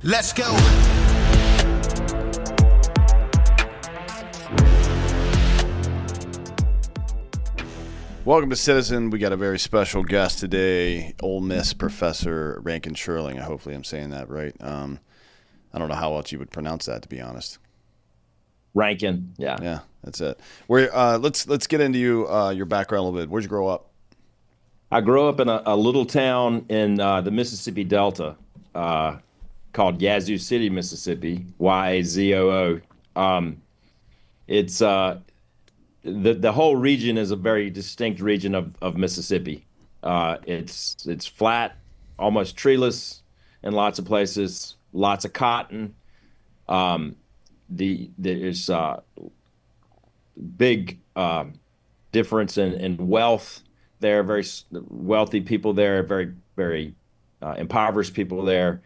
Let's go. Welcome to Citizen. We got a very special guest today, Ole Miss professor Rankin Sherling. Hopefully I'm saying that right. I don't know how else you would pronounce that, to be honest. Rankin, yeah. Yeah, that's it. Let's get into your background a little bit. Where'd you grow up? I grew up in a little town in the Mississippi Delta called Yazoo City, Mississippi, Yazoo. It's the whole region is a very distinct region of Mississippi. It's flat, almost treeless in lots of places, lots of cotton. There's big difference in wealth. There are very wealthy people there, very impoverished people there.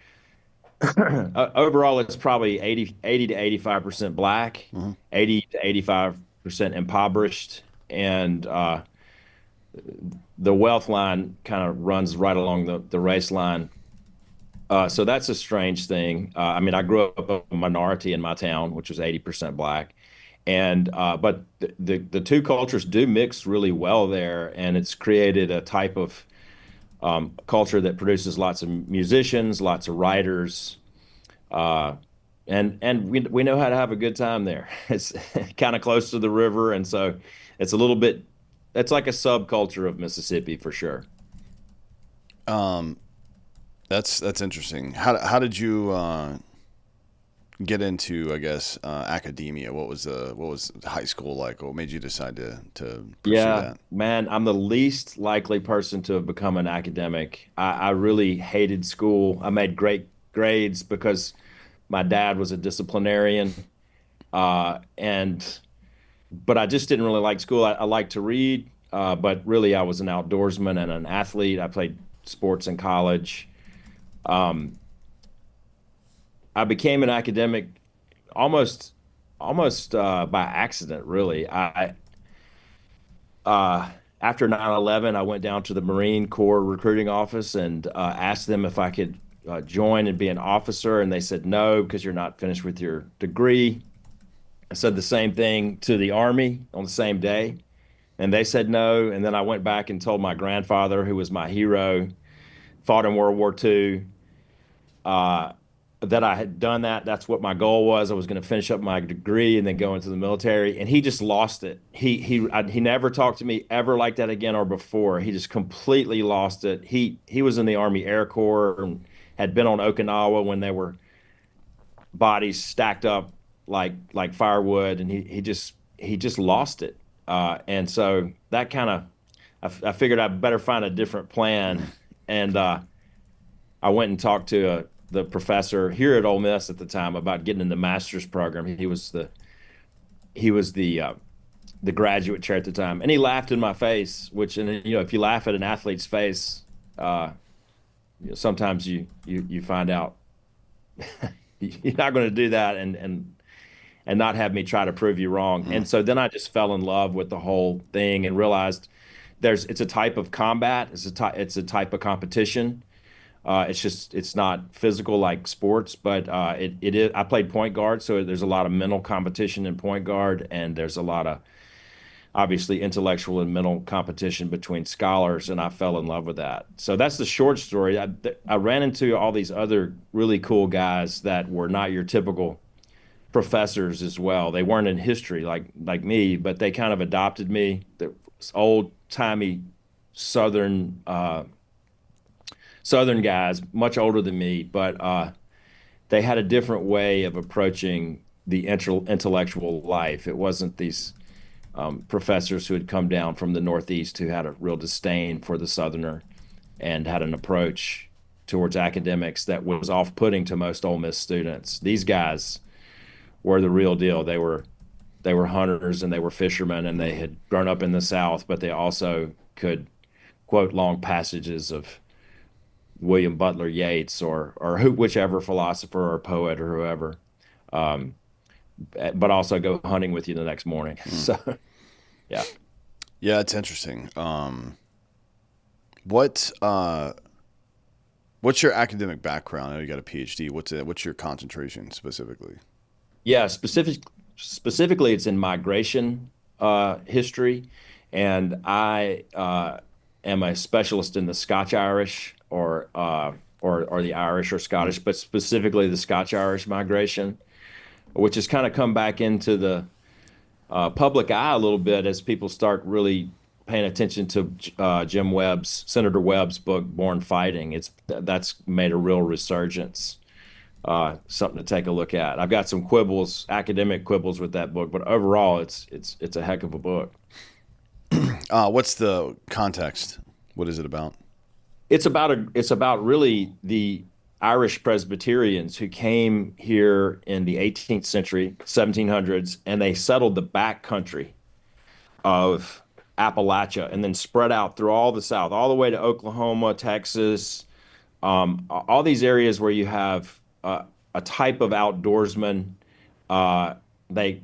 Overall, it's probably 80 to 85% black, 80 to 85% impoverished, and the wealth line kind of runs right along the race line. So that's a strange thing. I mean, I grew up a minority in my town, which was 80% black. And but the two cultures do mix really well there, and it's created a type of culture that produces lots of musicians, lots of writers, and we know how to have a good time there. It's kind of close to the river, and so it's a little bit. It's like a subculture of Mississippi for sure. That's interesting. How did you get into, I guess, academia? What was high school like? What made you decide to pursue Yeah, that? man, I'm the least likely person to have become an academic. I really hated school. I made great grades because my dad was a disciplinarian, and but I just didn't really like school. I liked to read, but really I was an outdoorsman and an athlete. I played sports in college. Um, I became an academic almost by accident, really. I After 9/11, I went down to the Marine Corps recruiting office and asked them if I could join and be an officer, and they said no because you're not finished with your degree. I said the same thing to the Army on the same day, and they said no. And then I went back and told my grandfather, who was my hero, fought in World War II, uh, that I had done that. That's what my goal was. I was going to finish up my degree and then go into the military. And he just lost it. He never talked to me ever like that again or before. He just completely lost it. He was in the Army Air Corps and had been on Okinawa when there were bodies stacked up like firewood, and he just lost it. And so that kind of I figured I'd better find a different plan. And I went and talked to the professor here at Ole Miss at the time about getting in the master's program. He was the graduate chair at the time, and he laughed in my face. Which, and if you laugh at an athlete's face, sometimes you find out you're not going to do that, and not have me try to prove you wrong. And so then I just fell in love with the whole thing and realized it's a type of combat, it's a type of competition. It's not physical like sports, but it is. I played point guard, so there's a lot of mental competition in point guard, and there's a lot of obviously intellectual and mental competition between scholars, and I fell in love with that. So that's the short story. I ran into all these other really cool guys that were not your typical professors as well. They weren't in history like me, but they kind of adopted me. The old timey Southern. Southern guys, much older than me, but they had a different way of approaching the intellectual life. It wasn't these professors who had come down from the Northeast who had a real disdain for the Southerner and had an approach towards academics that was off-putting to most Ole Miss students. These guys were the real deal. They were hunters and they were fishermen, and they had grown up in the South, but they also could quote long passages of William Butler Yeats or whichever philosopher or poet or whoever, but also go hunting with you the next morning. So, yeah. Yeah, it's interesting. What What's your academic background? I know you got a PhD. What's your concentration specifically? Yeah, specifically, it's in migration history, and I am a specialist in the Scotch Irish or the Irish or Mm. Scottish, but specifically the Scotch Irish migration, which has kind of come back into the public eye a little bit as people start really paying attention to Senator Webb's book, Born Fighting. That's made a real resurgence. Something to take a look at. I've got some quibbles, academic quibbles with that book, but overall, it's a heck of a book. What's the context? What is it about? It's about really the Irish Presbyterians who came here in the 18th century, 1700s, and they settled the back country of Appalachia and then spread out through all the South, all the way to Oklahoma, Texas, all these areas where you have a type of outdoorsman. They,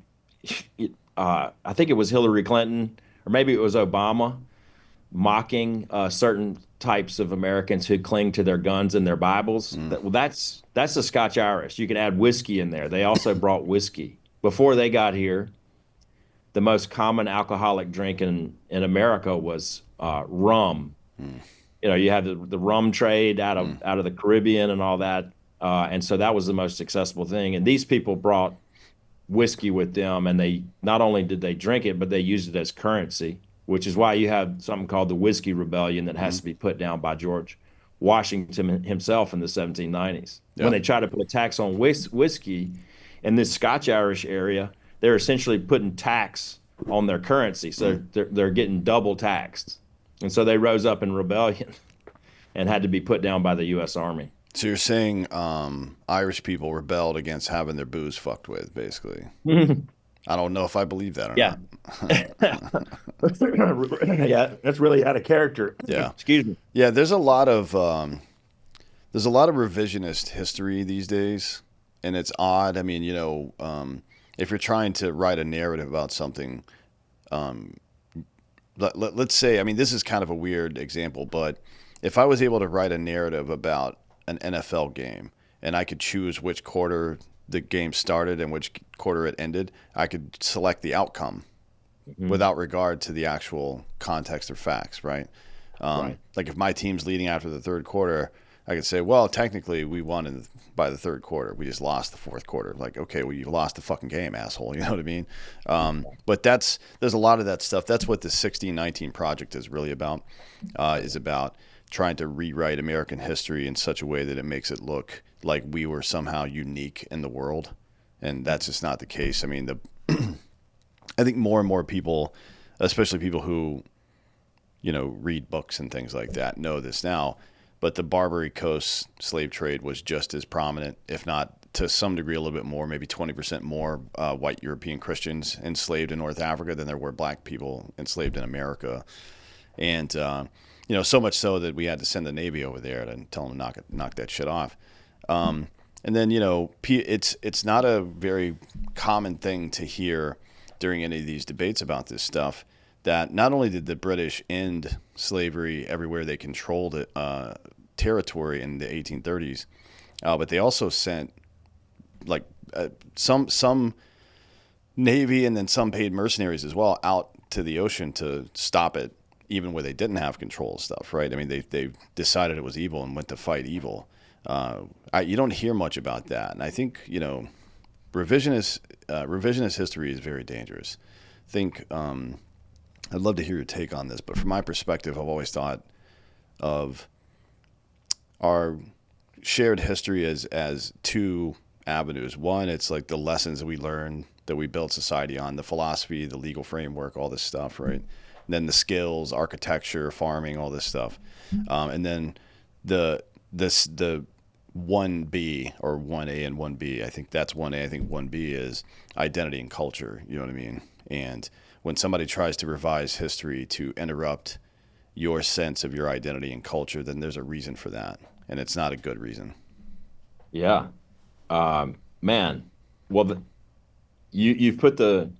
I think it was Hillary Clinton, or maybe it was Obama, mocking certain types of Americans who cling to their guns and their Bibles. Mm. Well, that's the Scotch Irish. You can add whiskey in there. They also brought whiskey before they got here. The most common alcoholic drink in America was rum. Mm. You have the rum trade Mm. out of the Caribbean and all that, and so that was the most successful thing. And these people brought whiskey with them, and they not only did they drink it, but they used it as currency, which is why you have something called the Whiskey Rebellion that has Mm. to be put down by George Washington himself in the 1790s. When Yeah. they try to put a tax on whiskey in this Scotch Irish area, they're essentially putting tax on their currency, so Mm. they're getting double taxed, and so they rose up in rebellion and had to be put down by the U.S. Army. So you're saying Irish people rebelled against having their booze fucked with, basically. I don't know if I believe that or Yeah. not. Yeah, that's really out of character. Yeah. Excuse me. Yeah, there's a lot of revisionist history these days, and it's odd. I mean, if you're trying to write a narrative about something, um, let's say, I mean, this is kind of a weird example, but if I was able to write a narrative about an NFL game and I could choose which quarter the game started and which quarter it ended, I could select the outcome Mhm. without regard to the actual context or facts, right? Right. Like if my team's leading after the third quarter, I could say, well, technically we won by the third quarter. We just lost the fourth quarter. Like, okay, well, you lost the fucking game, asshole. You know what I mean? But there's a lot of that stuff. That's what the 1619 project is really about. Is about trying to rewrite American history in such a way that it makes it look like we were somehow unique in the world, and that's just not the case. I mean, I think more and more people, especially people who read books and things like that, know this now. But the Barbary Coast slave trade was just as prominent, if not to some degree a little bit more, maybe 20% more white European Christians enslaved in North Africa than there were black people enslaved in America. And, so much so that we had to send the Navy over there to tell them to knock that shit off. And then, it's not a very common thing to hear during any of these debates about this stuff, that not only did the British end slavery everywhere they controlled it, territory in the 1830s, but they also sent like some Navy and then some paid mercenaries as well out to the ocean to stop it, even where they didn't have control of stuff, right? I mean, they decided it was evil and went to fight evil. You don't hear much about that, and I think revisionist history is very dangerous. I think I'd love to hear your take on this, but from my perspective, I've always thought of our shared history as two avenues. One, it's like the lessons that we learn that we build society on, the philosophy, the legal framework, all this stuff, right? And then the skills, architecture, farming, all this stuff, and then the 1B or 1A and 1B. I think that's 1A. I think 1B is identity and culture. You know what I mean? And when somebody tries to revise history to interrupt your sense of your identity and culture, then there's a reason for that, and it's not a good reason. Yeah. Man. Well, you've put the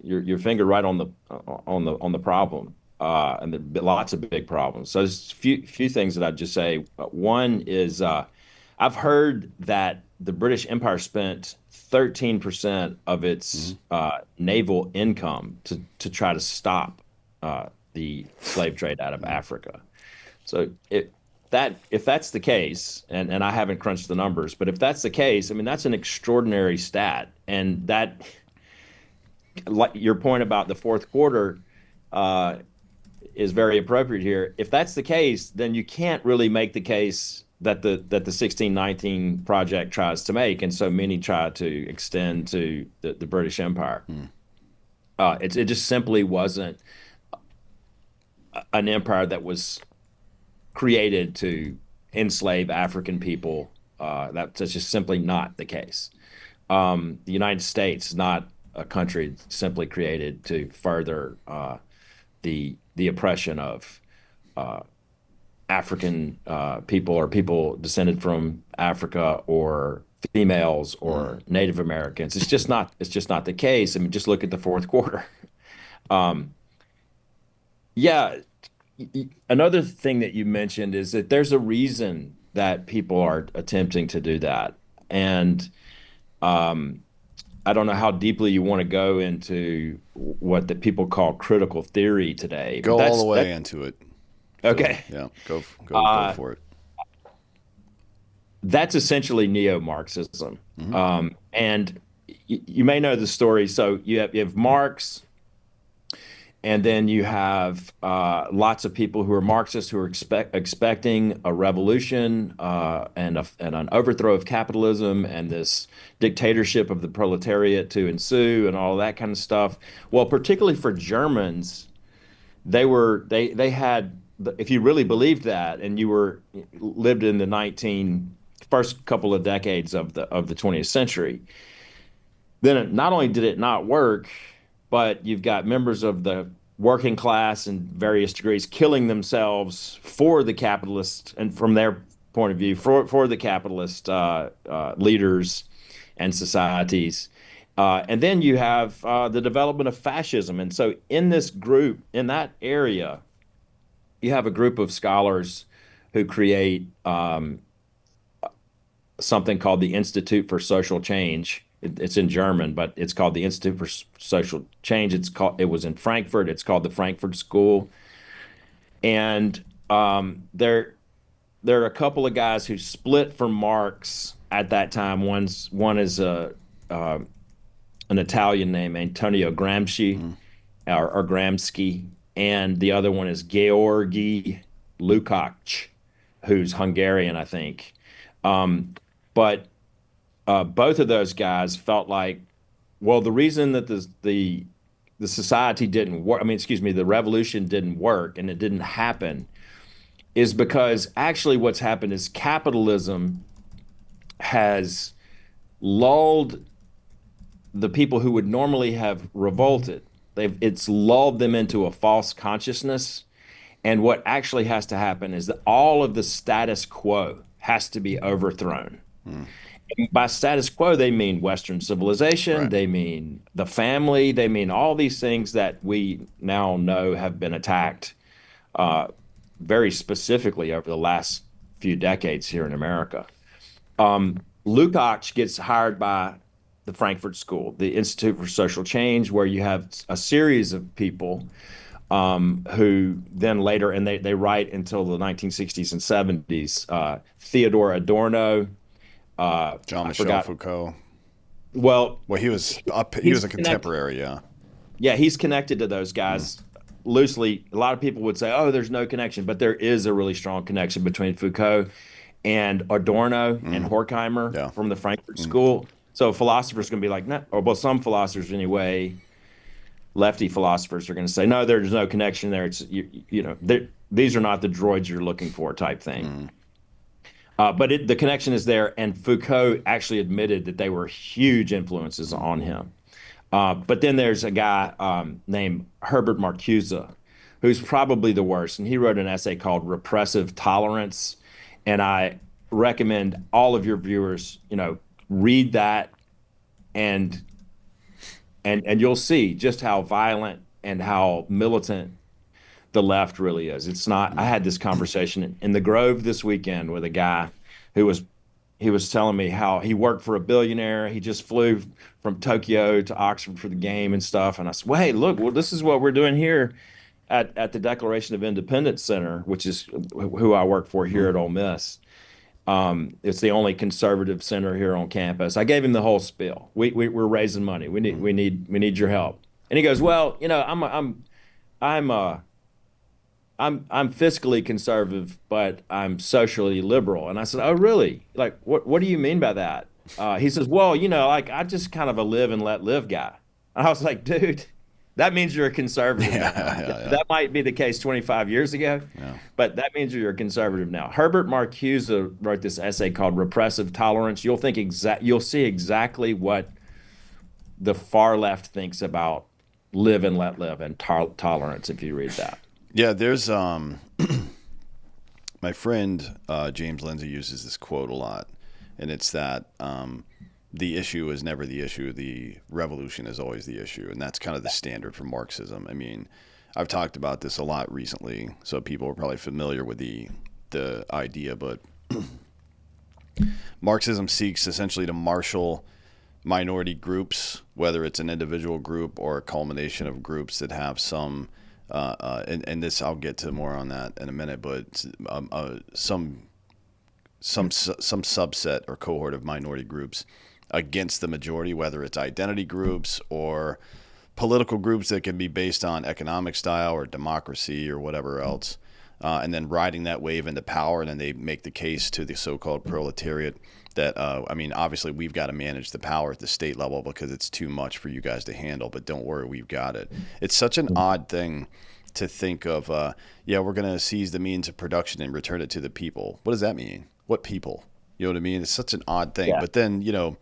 your finger right on the problem. and lots of big problems. So there's few things that I'd just say. One is I've heard that the British Empire spent 13% of its Hmm. naval income to try to stop the slave trade out of Hmm. Africa. So if that's the case, and I haven't crunched the numbers, but if that's the case, I mean that's an extraordinary stat, and that like your point about the fourth quarter uh, is very appropriate here. If that's the case, then you can't really make the case that the 1619 project tries to make, and so many try to extend to the British Empire. Hmm. It just simply wasn't an empire that was created to enslave African people. That's just simply not the case. The United States is not a country simply created to further the oppression of uh, African people or people descended from Africa or females Hmm. or Native Americans. It's just not the case. I mean, just look at the fourth quarter. Um, yeah, another thing that you mentioned is that there's a reason that people are attempting to do that, and um, I don't know how deeply you want to go into what the people call critical theory today, but Go all the that's way into it, Phil. okay. Yeah, go Uh, for it. that's essentially neo-Marxism. Hmm. And you may know the story. So you have Marx, and then you have lots of people who are Marxists who are expecting a revolution and an overthrow of capitalism and this dictatorship of the proletariat to ensue and all that kind of stuff. Well, particularly for Germans, they had, if you really believed that and you were lived in the 19 first couple of decades of the 20th century, then not only did it not work, but you've got members of the working class in various degrees killing themselves for the capitalist and from their point of view for the capitalist leaders and societies. And then you have the development of fascism. And so in this group, in that area, you have a group of scholars who create something called the Institute for Social Change. It's in German, but it's called the Institute for Social Change. It was in Frankfurt. It's called the Frankfurt School. And there are a couple of guys who split from Marx at that time. One is uh, an Italian named Antonio Gramsci Hmm. or Gramsci, and the other one is Georgi Lukács, who's Hungarian, I think. Um, but both of those guys felt like, well, the reason that the society didn't work, I mean, excuse me, the revolution didn't work and it didn't happen is because actually what's happened is capitalism has lulled the people who would normally have revolted. It's lulled them into a false consciousness. And what actually has to happen is that all of the status quo has to be overthrown. Hmm. By status quo, they mean Western civilization, Right. they mean the family, they mean all these things that we now know have been attacked uh, very specifically over the last few decades here in America. Lukács gets hired by the Frankfurt School, the Institute for Social Change, where you have a series of people who then later, and they write until the 1960s and 70s. Theodore Adorno, I Jean-Michel forgot. Foucault. Well, Well, he was up. He he's was a connected. contemporary. Yeah. Yeah, he's connected to those Hmm. guys loosely. A lot of people would say, "Oh, there's no connection," but there is a really strong connection between Foucault and Adorno and Hmm. Horkheimer Yeah. from the Frankfurt Hmm. School. So philosophers going to be like, no, or well, some philosophers anyway, lefty philosophers are going to say, no, there's no connection there. It's these are not the droids you're looking for, type thing. Hmm. But the connection is there, and Foucault actually admitted that they were huge influences Hmm. on him. But then there's a guy named Herbert Marcuse, who's probably the worst, and he wrote an essay called "Repressive Tolerance," and I recommend all of your viewers, read that and and you'll see just how violent and how militant the left really is. It's not. I had this conversation in the Grove this weekend with a guy who was he was telling me how he worked for a billionaire. He just flew from Tokyo to Oxford for the game and stuff. And I said, well, hey, look, well, this is what we're doing here at the Declaration of Independence Center, which is who I work for here at Ole Miss. It's the only conservative center here on campus. I gave him the whole spiel. We're raising money. We need your help. And he goes, well, I'm I'm fiscally conservative, but I'm socially liberal. And I said, oh, really? Like, what do you mean by that? He says, well, like I just kind of a live and let live guy. And I was like, dude, that means you're a conservative Yeah, now. yeah, yeah. That might be the case 25 years ago, Yeah. but that means you're a conservative now. Herbert Marcuse wrote this essay called Repressive Tolerance. You'll see exactly what the far left thinks about live and let live and tolerance if you read that. Yeah, there's my friend James Lindsay uses this quote a lot, and it's that the issue is never the issue, the revolution is always the issue, and that's kind of the standard for Marxism. I mean, I've talked about this a lot recently, so people are probably familiar with the idea, but Marxism seeks essentially to marshal minority groups, whether it's an individual group or a culmination of groups that have some and this I'll get to more on that in a minute, but some subset or cohort of minority groups against the majority, whether it's identity groups or political groups that can be based on economic style or democracy or whatever else, and then riding that wave into power. And then they make the case to the so-called proletariat that, I mean, obviously we've got to manage the power at the state level because it's too much for you guys to handle, but don't worry, we've got it. It's such an odd thing to think of, yeah, we're going to seize the means of production and return it to the people. What does that mean? What people? You know what I mean? It's such an odd thing. Yeah. But then, you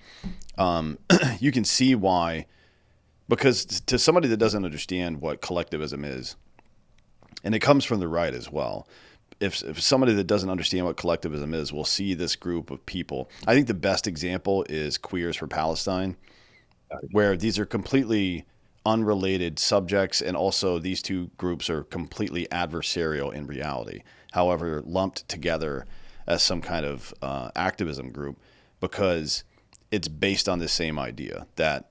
can see why, because to somebody that doesn't understand what collectivism is, and it comes from the right as well, if somebody that doesn't understand what collectivism is will see this group of people. I think the best example is Queers for Palestine, where these are completely unrelated subjects, and also these two groups are completely adversarial in reality. However, lumped together as some kind of activism group because it's based on the same idea that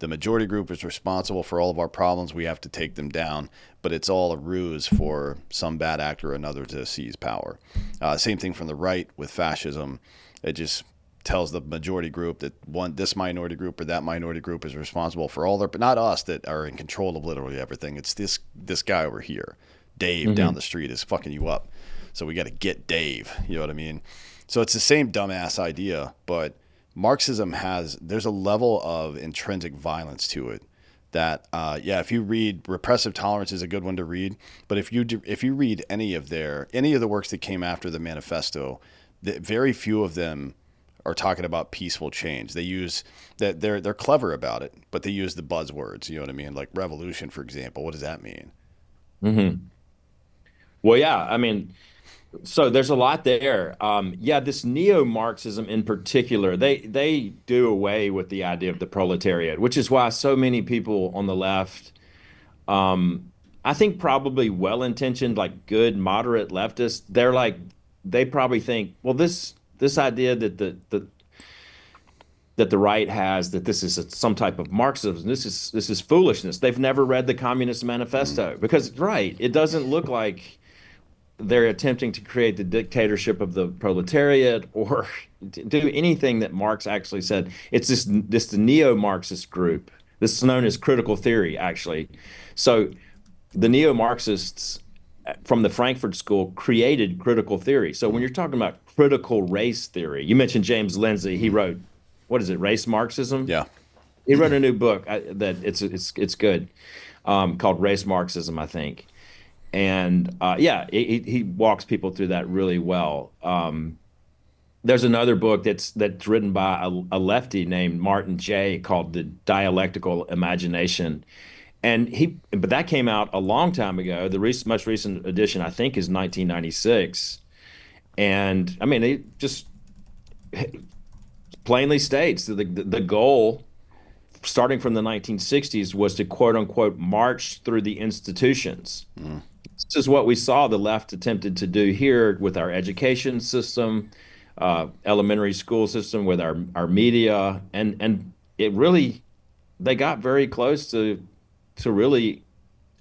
the majority group is responsible for all of our problems. We have to take them down, but it's all a ruse for some bad actor or another to seize power. Same thing from the right with fascism. It just tells the majority group that this minority group or that minority group is responsible for all their, but not us that are in control of literally everything. It's this guy over here, Dave down the street is fucking you up. So we got to get Dave. You know what I mean? So it's the same dumbass idea, but Marxism there's a level of intrinsic violence to it that, if you read Repressive Tolerance is a good one to read, but if you read any of the works that came after the manifesto, very few of them are talking about peaceful change. They use that they're clever about it, but they use the buzzwords. You know what I mean? Like revolution, for example. What does that mean? Hmm. Well, yeah, I mean, so there's a lot there. Yeah, this neo-Marxism in particular, they do away with the idea of the proletariat, which is why so many people on the left, I think probably well-intentioned, like good moderate leftists, they probably think, well, this idea that the right has, that this is some type of Marxism, this is foolishness. They've never read the Communist Manifesto because, right, it doesn't look like they're attempting to create the dictatorship of the proletariat or do anything that Marx actually said. It's the neo-Marxist group. This is known as critical theory, actually. So the neo-Marxists from the Frankfurt School created critical theory. So when you're talking about critical race theory, you mentioned James Lindsay. He wrote, what is it, Race Marxism? Yeah. He wrote a new book that it's good, called Race Marxism, I think. And he walks people through that really well. There's another book that's written by a lefty named Martin Jay called The Dialectical Imagination. But that came out a long time ago. The most recent edition, I think, is 1996. And I mean, it just plainly states that the goal, starting from the 1960s, was to quote unquote march through the institutions. This is what we saw the left attempted to do here with our education system, elementary school system, with our media, and it really they got very close to really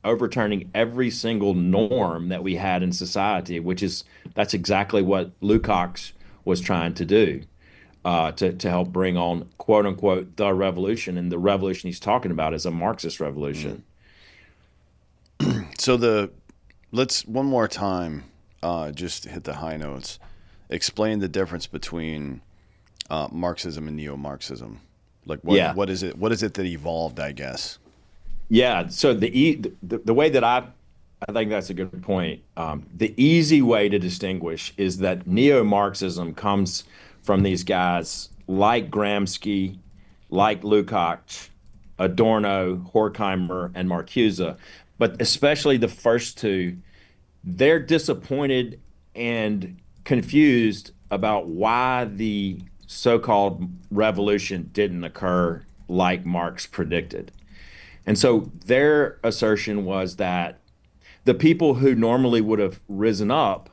overturning every single norm that we had in society, which is that's exactly what Lukács was trying to do to help bring on quote unquote the revolution. And the revolution he's talking about is a Marxist Mm. revolution. So let's one more time, just hit the high notes. Explain the difference between Marxism and neo-Marxism. Like Yeah. what is it? What is it that evolved? I guess. Yeah, so the way that I think that's a good point. The easy way to distinguish is that neo-Marxism comes from these guys like Gramsci, like Lukács, Adorno, Horkheimer, and Marcuse, but especially the first two. They're disappointed and confused about why the so-called revolution didn't occur like Marx predicted. And so their assertion was that the people who normally would have risen up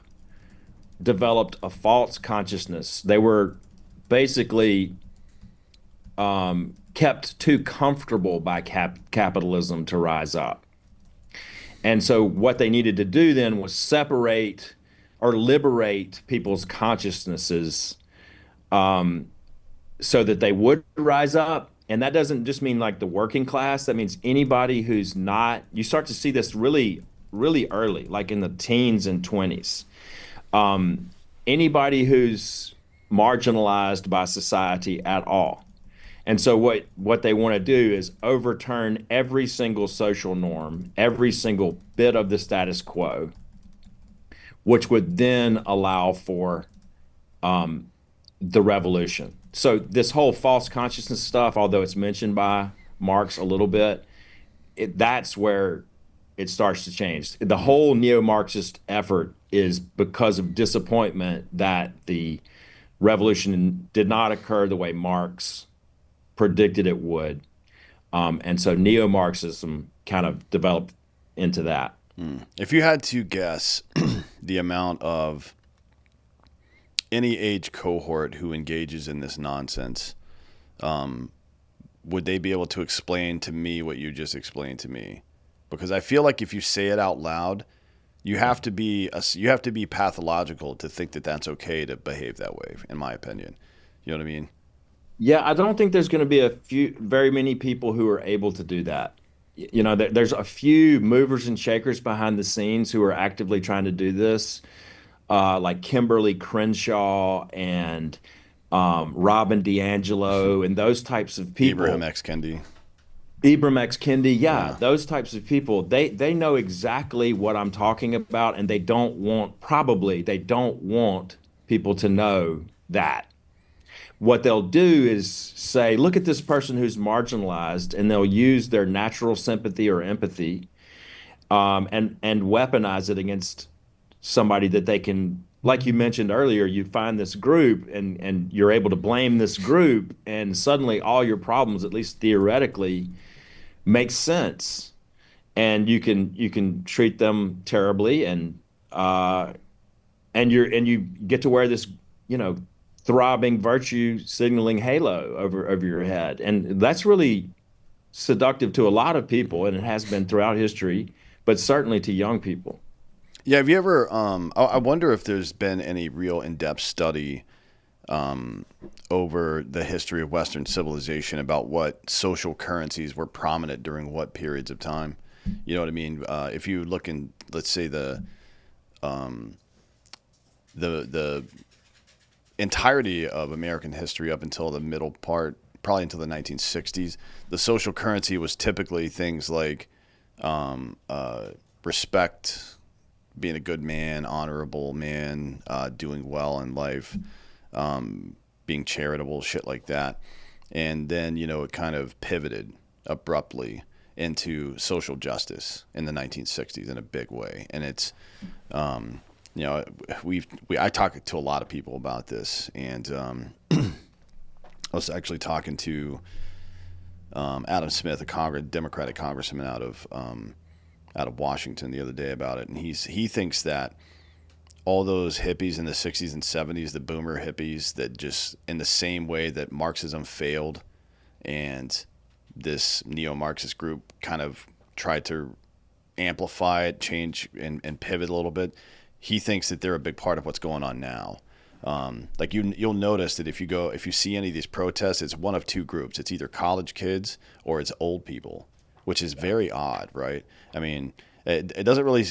developed a false consciousness. They were basically kept too comfortable by capitalism to rise up. And so what they needed to do then was separate or liberate people's consciousnesses so that they would rise up. And that doesn't just mean like the working class. That means anybody who's not, you start to see this really, really early, like in the teens and 20s. Anybody who's marginalized by society at all. And so what they want to do is overturn every single social norm, every single bit of the status quo, which would then allow for the revolution. So this whole false consciousness stuff, although it's mentioned by Marx a little bit, that's where it starts to change. The whole neo-Marxist effort is because of disappointment that the revolution did not occur the way Marx predicted it would. And so neo-Marxism kind of developed into that. If you had to guess the amount of any age cohort who engages in this nonsense, would they be able to explain to me what you just explained to me? Because I feel like if you say it out loud, you have to be pathological to think that that's okay to behave that way. In my opinion, you know what I mean? Yeah, I don't think there's going to be very many people who are able to do that. You know, there's a few movers and shakers behind the scenes who are actively trying to do this, like Kimberly Crenshaw and Robin DiAngelo and those types of Ibrahim people. X Kendi. Ibram X. Kendi, yeah, Yeah. those types of people, they know exactly what I'm talking about, and they don't want people to know that. What they'll do is say, look at this person who's marginalized, and they'll use their natural sympathy or empathy and weaponize it against somebody that they can, like you mentioned earlier, you find this group and you're able to blame this group, and suddenly all your problems, at least theoretically, make sense, and you can treat them terribly, uh, and you get to wear this, you know, throbbing virtue signaling halo over your head, and that's really seductive to a lot of people, and it has been throughout history, but certainly to young people. Yeah. Have you ever? I wonder if there's been any real in-depth study over the history of Western civilization about what social currencies were prominent during what periods of time. You know what I mean? If you look in, let's say the entirety of American history up until the middle part, probably until the 1960s, the social currency was typically things like respect, being a good man, honorable man, doing well in life, being charitable, shit like that. And then, you know, it kind of pivoted abruptly into social justice in the 1960s in a big way. And it's, you know, I talk to a lot of people about this, and I was actually talking to Adam Smith, a Democratic congressman out of out of Washington the other day about it, and he thinks that all those hippies in the 60s and 70s, the boomer hippies that just in the same way that Marxism failed and this neo-Marxist group kind of tried to amplify it, change and pivot a little bit, he thinks that they're a big part of what's going on now. Like you'll notice that if you see any of these protests, it's one of two groups. It's either college kids or it's old people, which is very odd, right? I mean, it doesn't really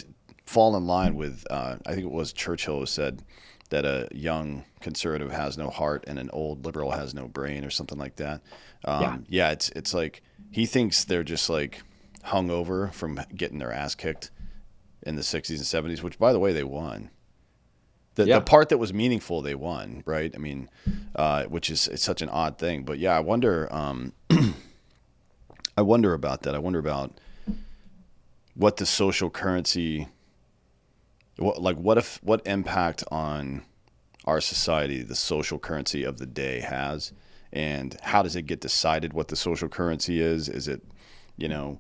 fall in line with I think it was Churchill who said that a young conservative has no heart and an old liberal has no brain or something like that. Yeah. Yeah, it's like he thinks they're just like hungover from getting their ass kicked in the 60s and 70s, which by the way they won. The Yeah. part that was meaningful they won, right? I mean, which is it's such an odd thing, but yeah, I wonder. I wonder about that. I wonder about what the social currency, what impact on our society the social currency of the day has, and how does it get decided what the social currency is? Is it, you know,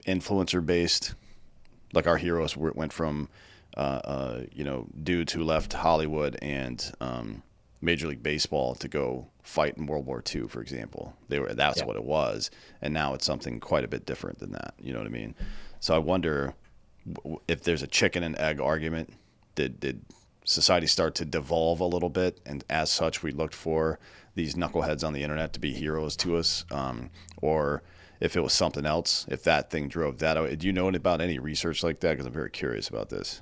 influencer based? Like our heroes went from, dudes who left Hollywood and Major League Baseball to go fight in World War II, for example. That's Yeah. what it was, and now it's something quite a bit different than that. You know what I mean? So I wonder if there's a chicken and egg argument. Did society start to devolve a little bit, and as such, we looked for these knuckleheads on the internet to be heroes to us, or if it was something else, if that thing drove that. Do you know about any research like that? Because I'm very curious about this.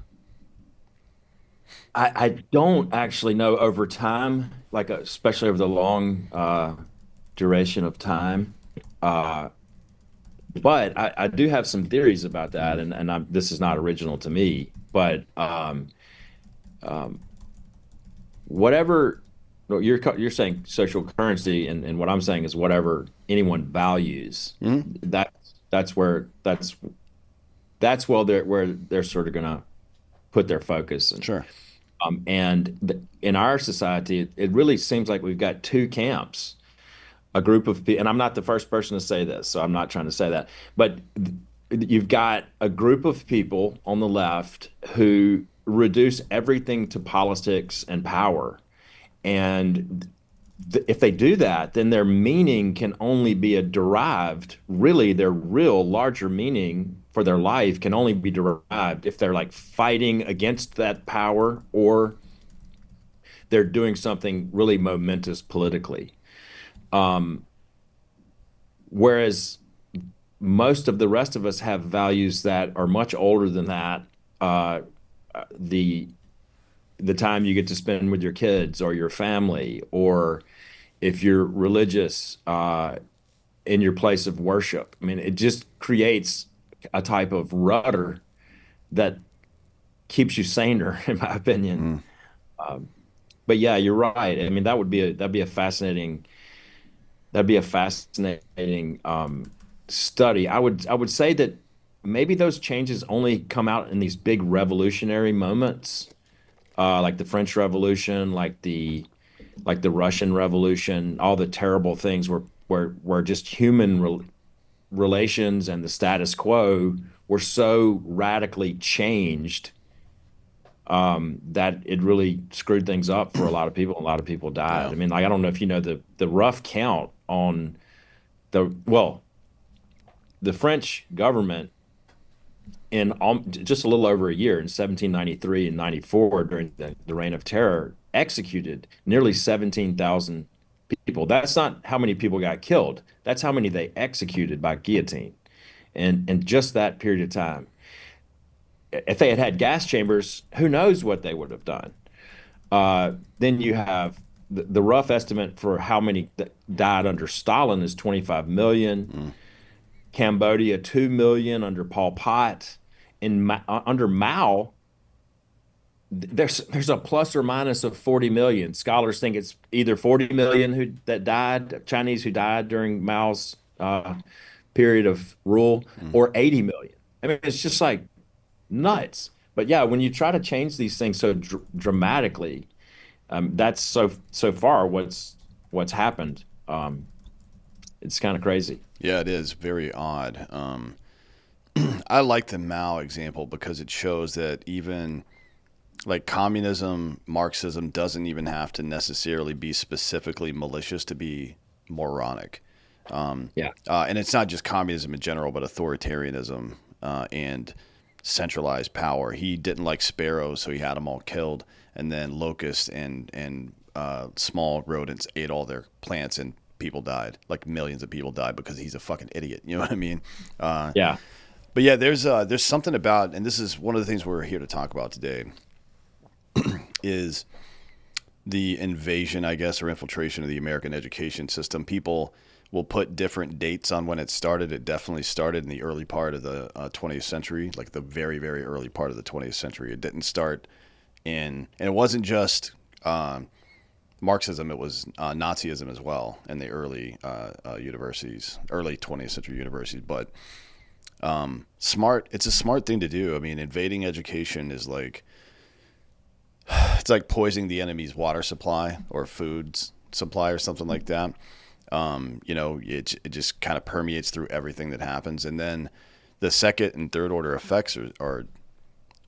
I don't actually know over time, like especially over the long duration of time. Uh, but I do have some theories about that, and this is not original to me. But um, whatever no, you're saying social currency, and what I'm saying is whatever anyone values. Mm-hmm. That's where they're sort of gonna put their focus. Sure. In our society, it really seems like we've got two camps. A group of people, and I'm not the first person to say this, so I'm not trying to say that, but you've got a group of people on the left who reduce everything to politics and power. And if they do that, then their meaning can only be a derived, really, their real larger meaning for their life can only be derived if they're like fighting against that power or they're doing something really momentous politically. Um, Whereas most of the rest of us have values that are much older than that. Uh, the the time you get to spend with your kids or your family, or if you're religious, in your place of worship. I mean, it just creates a type of rudder that keeps you saner, in my opinion. Mm. But yeah, you're right. I mean, that'd be a fascinating study. I would say that maybe those changes only come out in these big revolutionary moments, like the French Revolution, like the Russian Revolution, all the terrible things where just relations and the status quo were so radically changed, that it really screwed things up for a lot of people. A lot of people died. Yeah. I mean, like I don't know if you know the rough count on well, the French government in just a little over a year in 1793 and 94 during the Reign of Terror executed nearly 17,000 people. That's not how many people got killed. That's how many they executed by guillotine in just that period of time. If they had had gas chambers, who knows what they would have done. Then you have the rough estimate for how many that died under Stalin is 25 million. Cambodia, 2 million under Pol Pot. Under Mao, there's a plus or minus of 40 million. Scholars think it's either 40 million that died, Chinese who died during Mao's period of rule, or 80 million. I mean, it's just like nuts. But yeah, when you try to change these things so dramatically, that's so far what's happened. It's kind of crazy. Yeah, it is very odd. I like the Mao example because it shows that even like communism, Marxism doesn't even have to necessarily be specifically malicious to be moronic. Yeah. And it's not just communism in general, but authoritarianism and centralized power. He didn't like sparrows, so he had them all killed, and then locusts and small rodents ate all their plants, and people died. Like millions of people died because he's a fucking idiot. You know what I mean? Uh, Yeah. but yeah, there's something about, and this is one of the things we're here to talk about today, is the invasion, I guess, or infiltration of the American education system. People will put different dates on when it started. It definitely started in the early part of the 20th century, like the very, very early part of the 20th century. It didn't start and it wasn't just Marxism, it was Nazism as well in the early universities, early 20th century universities. But it's a smart thing to do. I mean, invading education is like, it's like poisoning the enemy's water supply or food supply or something like that. It just kind of permeates through everything that happens. And then the second and third order effects are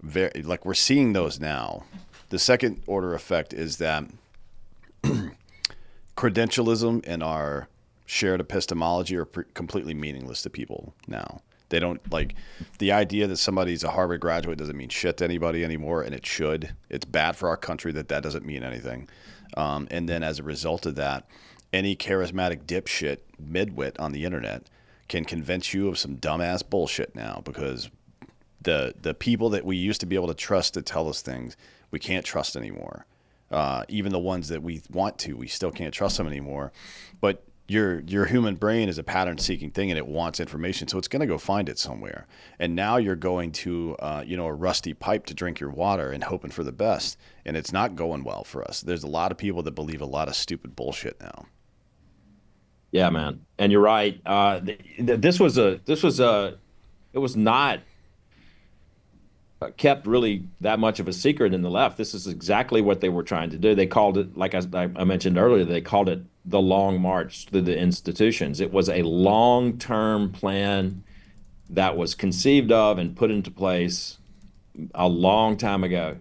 very, like we're seeing those now. The second order effect is that credentialism and our shared epistemology are completely meaningless to people now. They don't like the idea that somebody's a Harvard graduate doesn't mean shit to anybody anymore, and it should. It's bad for our country that doesn't mean anything. And then as a result of that, any charismatic dipshit midwit on the internet can convince you of some dumbass bullshit now because the people that we used to be able to trust to tell us things, we can't trust anymore. Even the ones that we want to, we still can't trust them anymore. But your human brain is a pattern seeking thing and it wants information, so it's going to go find it somewhere. And now you're going to a rusty pipe to drink your water and hoping for the best, and it's not going well for us. There's a lot of people that believe a lot of stupid bullshit now. Yeah, man. And you're right. It was not kept really that much of a secret in the left. This is exactly what they were trying to do. They called it, like I mentioned earlier, they called it the long march through the institutions. It was a long-term plan that was conceived of and put into place a long time ago,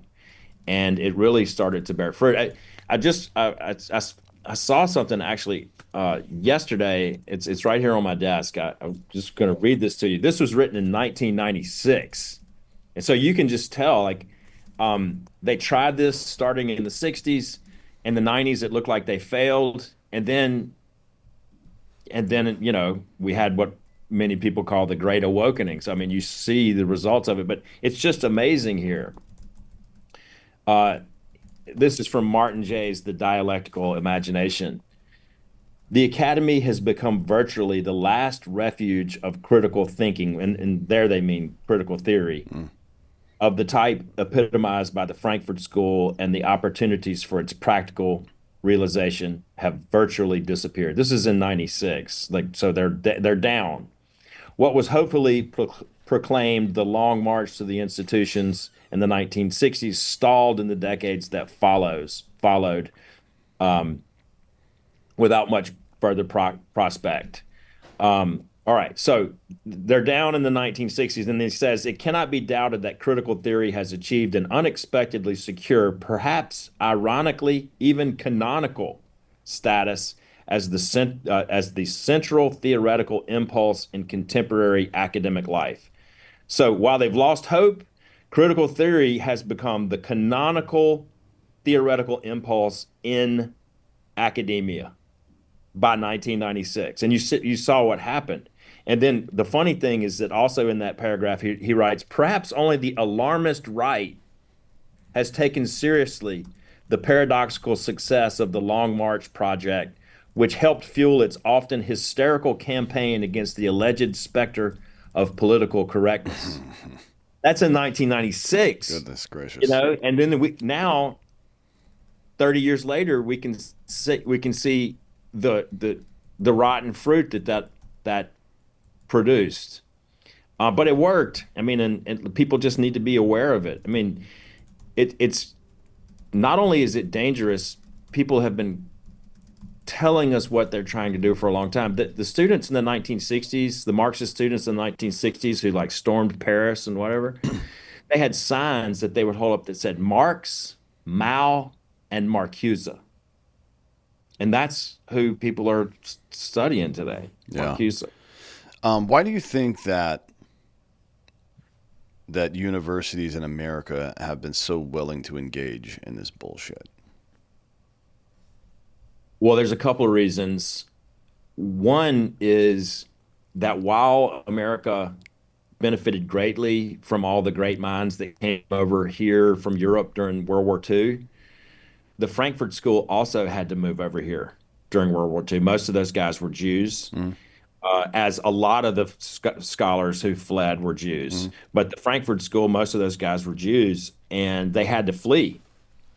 and it really started to bear fruit. I saw something actually yesterday. It's right here on my desk. I'm just going to read this to you. This was written in 1996. And so you can just tell, like, they tried this starting in the 60s. In the 90s, it looked like they failed. And then, we had what many people call the Great Awakening. So, I mean, you see the results of it, but it's just amazing here. Uh, this is from Martin Jay's The Dialectical Imagination. The academy has become virtually the last refuge of critical thinking, and there they mean critical theory of the type epitomized by the Frankfurt School, and the opportunities for its practical realization have virtually disappeared. This is in 96. Like, so they're down. What was hopefully proclaimed the long march to the institutions in the 1960s stalled in the decades that followed without much further prospect. All right, so they're down in the 1960s, and he says it cannot be doubted that critical theory has achieved an unexpectedly secure, perhaps ironically even canonical status as the central theoretical impulse in contemporary academic life. So while they've lost hope, critical theory has become the canonical theoretical impulse in academia by 1996. And you saw what happened. And then the funny thing is that also in that paragraph, he writes, perhaps only the alarmist right has taken seriously the paradoxical success of the Long March project, which helped fuel its often hysterical campaign against the alleged specter of political correctness. That's in 1996. Goodness gracious. And then now 30 years later, we can see the rotten fruit that produced. But it worked. I mean, and people just need to be aware of it. I mean, it's not only is it dangerous, people have been telling us what they're trying to do for a long time. The students in the 1960s, the Marxist students in the 1960s who like stormed Paris and whatever, they had signs that they would hold up that said Marx, Mao, and Marcuse. And that's who people are studying today, Yeah. Marcuse. Why do you think that universities in America have been so willing to engage in this bullshit? Well, there's a couple of reasons. One is that while America benefited greatly from all the great minds that came over here from Europe during World War II, the Frankfurt School also had to move over here during World War II. Most of those guys were Jews, Mm, as a lot of the scholars who fled were Jews. mm, But the Frankfurt School, most of those guys were Jews, and they had to flee.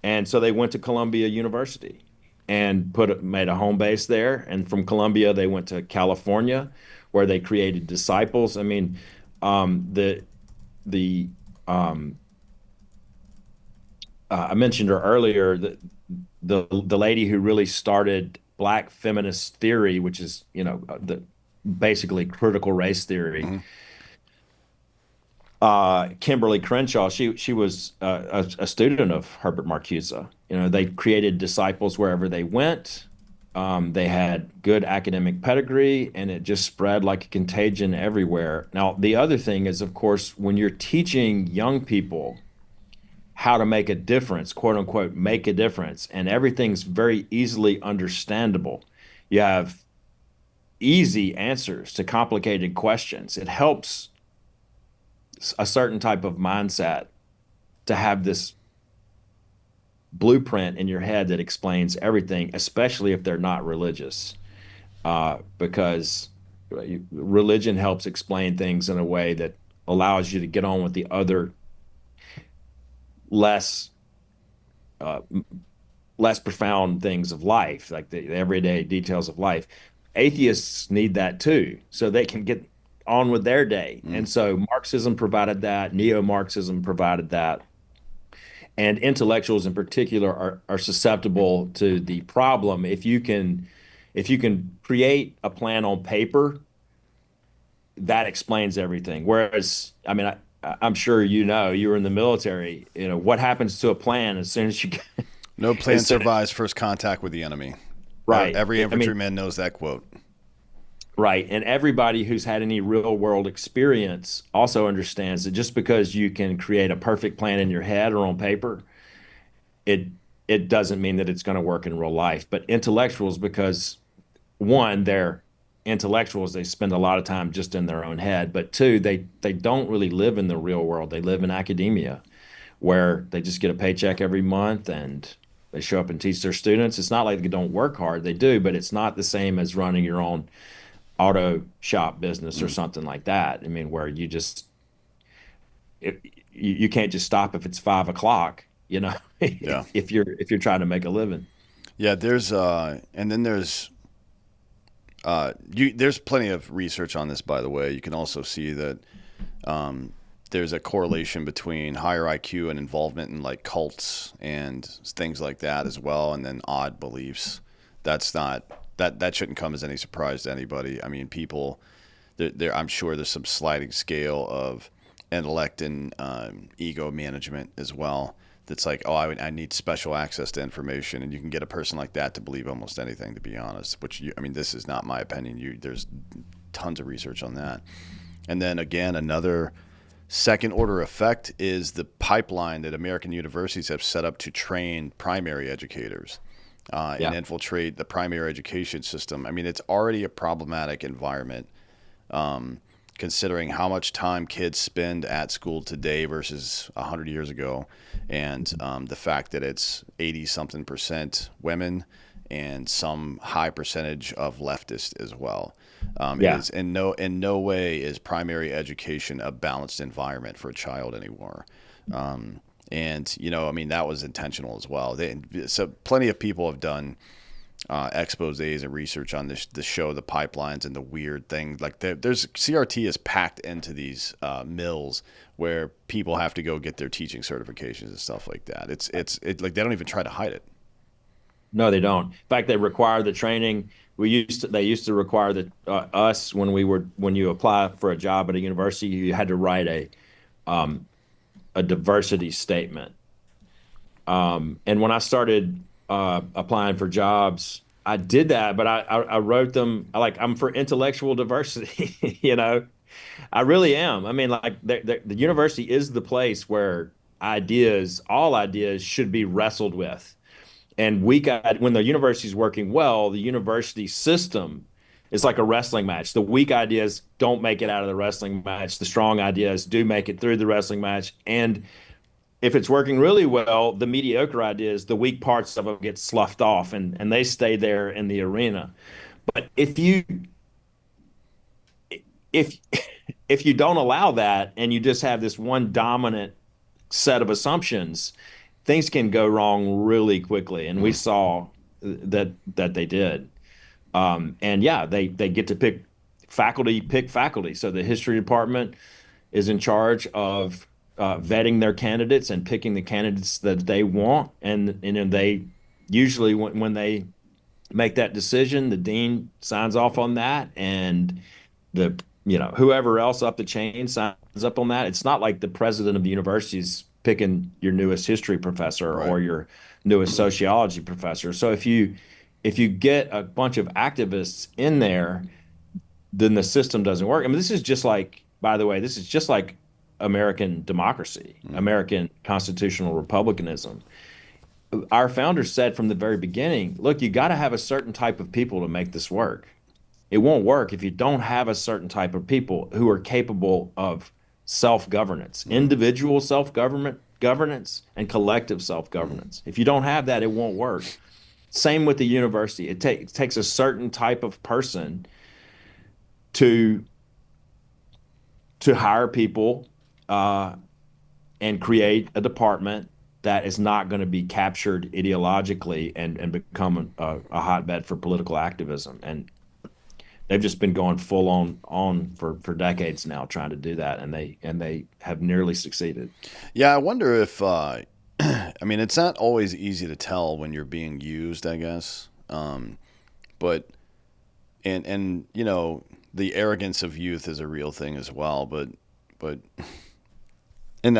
And so they went to Columbia University and made a home base there. And from Columbia, they went to California, where they created disciples. I mean, the um, I mentioned her earlier. The lady who really started Black feminist theory, which is the basically critical race theory. mm. Kimberly Crenshaw, she was a student of Herbert Marcuse. They created disciples wherever they went. They had good academic pedigree, and it just spread like a contagion everywhere. Now, the other thing is, of course, when you're teaching young people how to make a difference, quote unquote, make a difference, and everything's very easily understandable. You have easy answers to complicated questions. It helps a certain type of mindset to have this blueprint in your head that explains everything, especially if they're not religious, because religion helps explain things in a way that allows you to get on with the other less uh, less profound things of life, like the everyday details of life. Atheists need that too, so they can get on with their day. Mm. And so Marxism provided that, neo-Marxism provided that, and intellectuals in particular are susceptible to the problem. If you can create a plan on paper, that explains everything. Whereas, I mean, I'm sure you were in the military. What happens to a plan as soon as you get, No plan as soon as, survives first contact with the enemy. right. Every I mean, infantryman knows that quote. right. And everybody who's had any real world experience also understands that just because you can create a perfect plan in your head or on paper, it it doesn't mean that it's going to work in real life. But intellectuals, because one, they're intellectuals, they spend a lot of time just in their own head. But two, they don't really live in the real world. They live in academia, where they just get a paycheck every month and they show up and teach their students. It's not like they don't work hard. They do, but it's not the same as running your own auto shop business or Mm. something like that. I mean, where it, you can't just stop if it's 5 o'clock, Yeah. if you're trying to make a living. Yeah, there's and then there's plenty of research on this, by the way. You can also see that um, there's a correlation between higher IQ and involvement in like cults and things like that as well, and then odd beliefs. That's not that shouldn't come as any surprise to anybody. I mean, people, I'm sure there's some sliding scale of intellect and ego management as well. That's like, oh, I need special access to information, and you can get a person like that to believe almost anything. To be honest, I mean, this is not my opinion. There's tons of research on that. And then again, another second order effect is the pipeline that American universities have set up to train primary educators and Yeah. infiltrate the primary education system. I mean, it's already a problematic environment, considering how much time kids spend at school today versus 100 years ago, and the fact that it's 80 something percent women and some high percentage of leftists as well. It Yeah. is in no way is primary education a balanced environment for a child anymore. And I mean, that was intentional as well. So plenty of people have done exposés and research on this show, the pipelines and the weird thing. Like there's CRT is packed into these mills where people have to go get their teaching certifications and stuff like that. It's like they don't even try to hide it. No, they don't. In fact, they require the training. They used to require that us when you apply for a job at a university, you had to write um, a diversity statement. And when I started applying for jobs, I did that, but I wrote them like I'm for intellectual diversity. I really am. I mean, like the university is the place where all ideas should be wrestled with. And when the university is working well, the university system is like a wrestling match. The weak ideas don't make it out of the wrestling match. The strong ideas do make it through the wrestling match. And if it's working really well, the mediocre ideas, the weak parts of them get sloughed off and they stay there in the arena. But if if you don't allow that and you just have this one dominant set of assumptions, things can go wrong really quickly. And we saw that they did. And yeah, they get to pick faculty. So the history department is in charge of vetting their candidates and picking the candidates that they want. And then they usually when they make that decision, the dean signs off on that, and the whoever else up the chain signs up on that. It's not like the president of the university is picking your newest history professor Right. or your newest sociology professor. So if you get a bunch of activists in there, then the system doesn't work. I mean, this is just like, by the way, this is just like American democracy, American constitutional republicanism. Our founders said from the very beginning, look, you got to have a certain type of people to make this work. It won't work if you don't have a certain type of people who are capable of self-governance, individual governance, and collective self-governance. If you don't have that, it won't work. Same with the university. It takes a certain type of person to hire people and create a department that is not going to be captured ideologically and become a hotbed for political activism. And they've just been going full on for decades now trying to do that, and they have nearly succeeded. Yeah, I wonder if I mean, it's not always easy to tell when you're being used, I guess. But and the arrogance of youth is a real thing as well. But and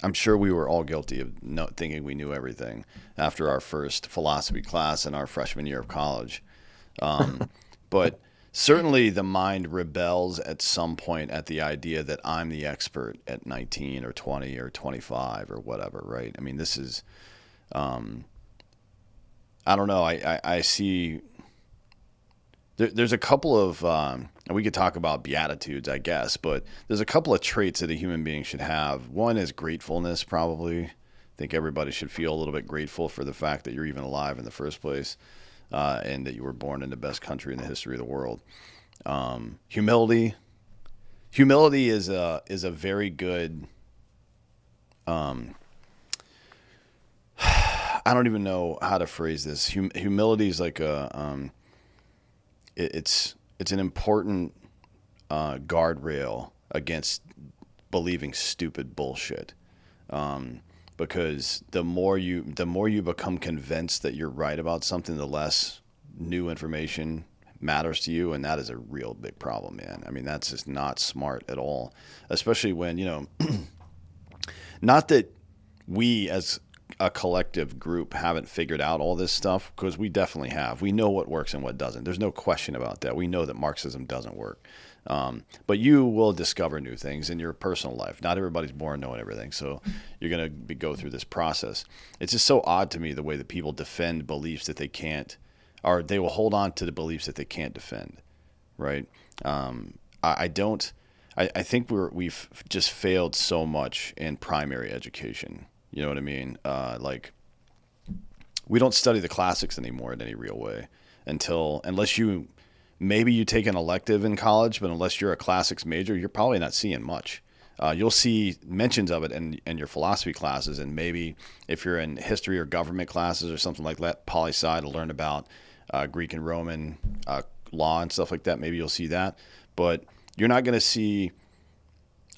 I'm sure we were all guilty of not thinking we knew everything after our first philosophy class in our freshman year of college. But certainly the mind rebels at some point at the idea that I'm the expert at 19 or 20 or 25 or whatever, right? I mean, this is, I don't know. I see there's a couple of, and we could talk about beatitudes, I guess, but there's a couple of traits that a human being should have. One is gratefulness, probably. I think everybody should feel a little bit grateful for the fact that you're even alive in the first place, and that you were born in the best country in the history of the world. Humility. Humility is a very good. I don't even know how to phrase this. Humility is like it's an important guardrail against believing stupid bullshit. Because the more you become convinced that you're right about something, the less new information matters to you, and that is a real big problem, man. I mean, that's just not smart at all, especially when not that we as a collective group haven't figured out all this stuff, because we definitely have. We know what works and what doesn't. There's no question about that. We know that Marxism doesn't work. But you will discover new things in your personal life. Not everybody's born knowing everything, so you're going to go through this process. It's just so odd to me the way that people defend beliefs that they can't, or they will hold on to the beliefs that they can't defend, right? I don't. I think we've just failed so much in primary education. You know what I mean? Like, we don't study the classics anymore in any real way unless you maybe you take an elective in college, but unless you're a classics major, you're probably not seeing much. You'll see mentions of it in your philosophy classes, and maybe if you're in history or government classes or something like that, poli-sci, to learn about Greek and Roman law and stuff like that, maybe you'll see that. But you're not going to see.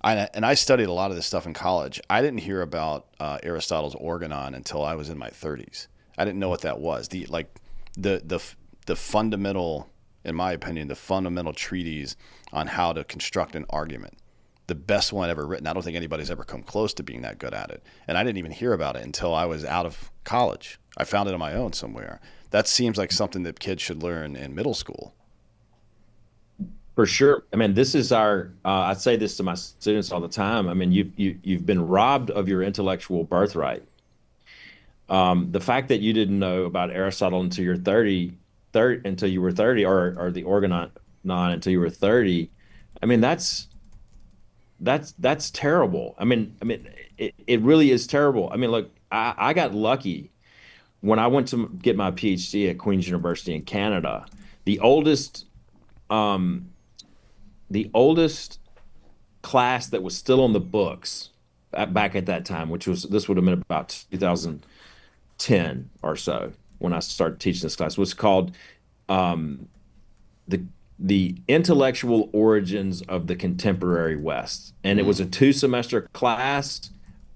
And I studied a lot of this stuff in college. I didn't hear about Aristotle's organon until I was in my 30s. I didn't know what that was. The fundamental, in my opinion, the fundamental treatise on how to construct an argument. The best one ever written. I don't think anybody's ever come close to being that good at it. And I didn't even hear about it until I was out of college. I found it on my own somewhere. That seems like something that kids should learn in middle school. For sure. I mean, this is our, I say this to my students all the time. I mean, you've been robbed of your intellectual birthright. The fact that you didn't know about Aristotle until you're 30, until you were 30, or the Organon until you were 30, I mean, that's terrible. I mean, it really is terrible. I mean, look, I got lucky when I went to get my PhD at Queen's University in Canada. The oldest, um, the oldest class that was still on the books back at that time, which was this would have been about 2010 or so when I started teaching this class, was called um, the intellectual origins of the contemporary West, and it was a 2 semester class.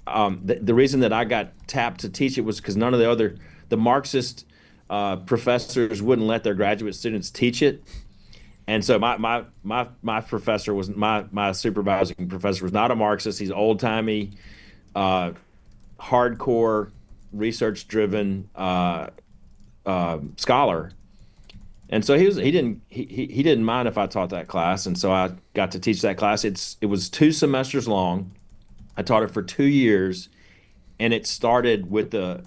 The reason that I got tapped to teach it was because none of the Marxist professors wouldn't let their graduate students teach it. And so my professor was my supervising professor was not a Marxist. He's old timey, uh, hardcore, research driven scholar. And so he didn't mind if I taught that class, and so I got to teach that class. It was 2 semesters long. I taught it for 2 years, and it started with the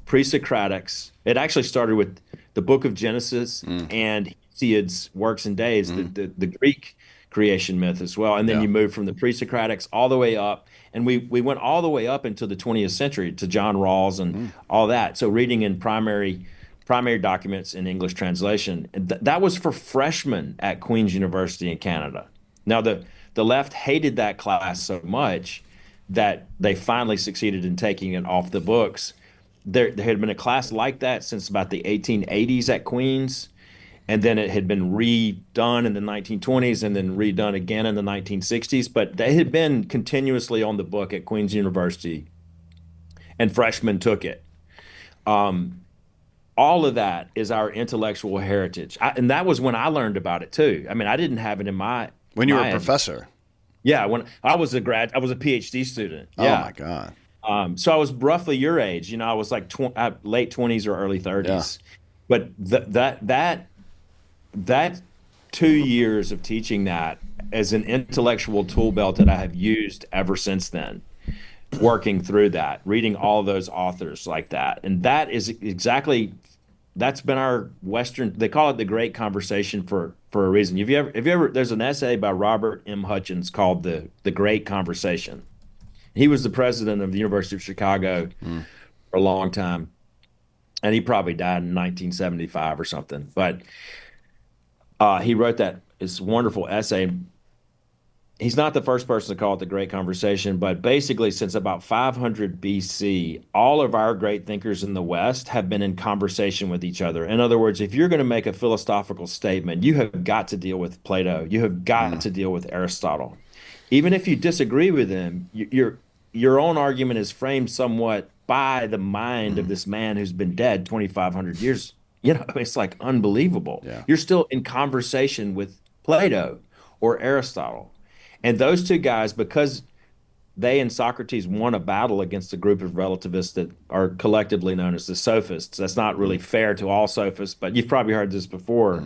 pre-Socratics. It actually started with the Book of Genesis and Hesiod's Works and Days, the Greek creation myth as well. And then Yeah. you move from the pre-Socratics all the way up, and we went all the way up into the 20th century to John Rawls and all that. So reading in primary documents in English translation. That was for freshmen at Queen's University in Canada. Now the left hated that class so much that they finally succeeded in taking it off the books. There had been a class like that since about the 1880s at Queen's, and then it had been redone in the 1920s and then redone again in the 1960s. But they had been continuously on the book at Queen's University, and freshmen took it. All of that is our intellectual heritage. And that was when I learned about it too. I mean, I didn't have it in When you were a my professor. yeah, when I was a PhD student. Oh Yeah. my God. So I was roughly your age. You know, I was like late 20s or early Yeah. 30s. But that 2 years of teaching that as an intellectual tool belt that I have used ever since then, working through that, reading all those authors like that. And that's been our Western, they call it the Great Conversation for a reason. There's an essay by Robert M. Hutchins called The Great Conversation. He was the president of the University of Chicago for a long time, and he probably died in 1975 or something. But he wrote this wonderful essay. He's not the first person to call it the Great Conversation, but basically, since about 500 BC, all of our great thinkers in the West have been in conversation with each other. In other words, if you're going to make a philosophical statement, you have got to deal with Plato. You have got to deal with Aristotle. Even if you disagree with him, your own argument is framed somewhat by the mind of this man who's been dead 2,500 years. You know, it's like unbelievable. Yeah. You're still in conversation with Plato or Aristotle. And those two guys, because they and Socrates won a battle against a group of relativists that are collectively known as the sophists. That's not really fair to all sophists, but you've probably heard this before.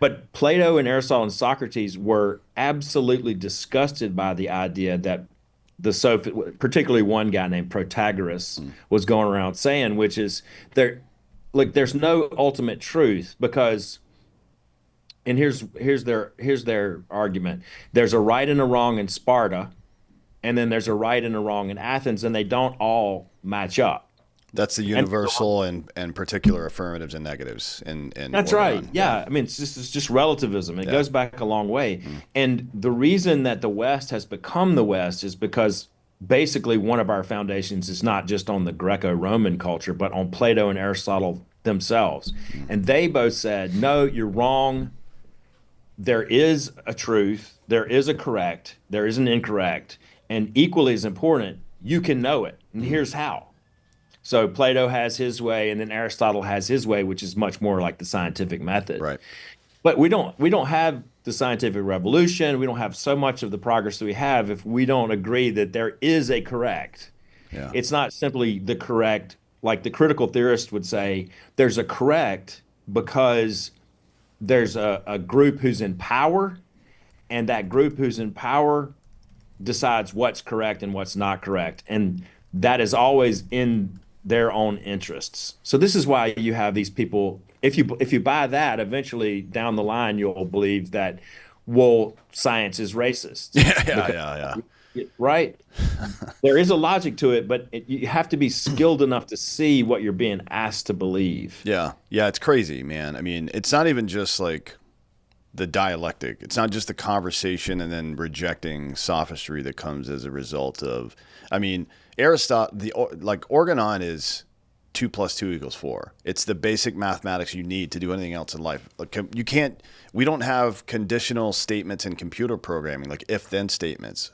But Plato and Aristotle and Socrates were absolutely disgusted by the idea that the sophist, particularly one guy named Protagoras, was going around saying, which is there's no ultimate truth because. And here's their argument. There's a right and a wrong in Sparta, and then there's a right and a wrong in Athens, and they don't all match up. That's the universal and particular affirmatives and negatives in That's Oregon. right. Yeah. I mean, it's just relativism. It goes back a long way. And the reason that the West has become the West is because basically one of our foundations is not just on the Greco-Roman culture, but on Plato and Aristotle themselves. And they both said, no, you're wrong. There is a truth, there is a correct, there is an incorrect, and equally as important, you can know it. And here's how. So Plato has his way, and then Aristotle has his way, which is much more like the scientific method. Right. But we don't have the scientific revolution. We don't have so much of the progress that we have if we don't agree that there is a correct. Yeah. It's not simply the correct, like the critical theorist would say, there's a correct because there's a group who's in power, and that group who's in power decides what's correct and what's not correct. And that is always in their own interests. So this is why you have these people. If you buy that, eventually down the line you'll believe that, well, science is racist. Yeah, yeah, Because, yeah, right? There is a logic to it, but you have to be skilled enough to see what you're being asked to believe. yeah. Yeah, it's crazy, man. I mean, it's not even just like the dialectic. It's not just the conversation and then rejecting sophistry that comes as a result of. I mean, Aristotle, like organon is 2 + 2 = 4. It's the basic mathematics you need to do anything else in life. Like you can't. We don't have conditional statements in computer programming, like if-then statements,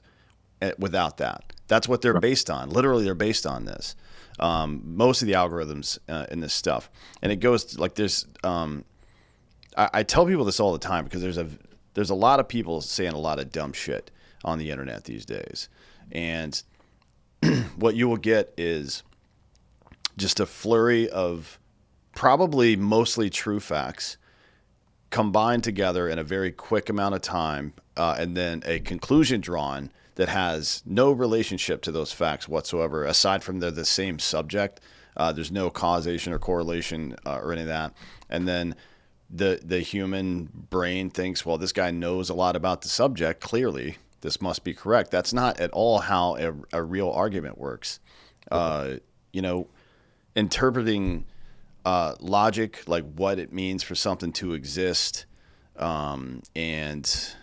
without that. That's what they're based on. Literally, they're based on this. Most of the algorithms in this stuff, and it goes to, like there's. I tell people this all the time because there's a lot of people saying a lot of dumb shit on the internet these days, and what you will get is just a flurry of probably mostly true facts combined together in a very quick amount of time, and then a conclusion drawn that has no relationship to those facts whatsoever, aside from they're the same subject. There's no causation or correlation or any of that. And then the human brain thinks, well, this guy knows a lot about the subject. Clearly, this must be correct. That's not at all how a real argument works. You know, interpreting logic, like what it means for something to exist, and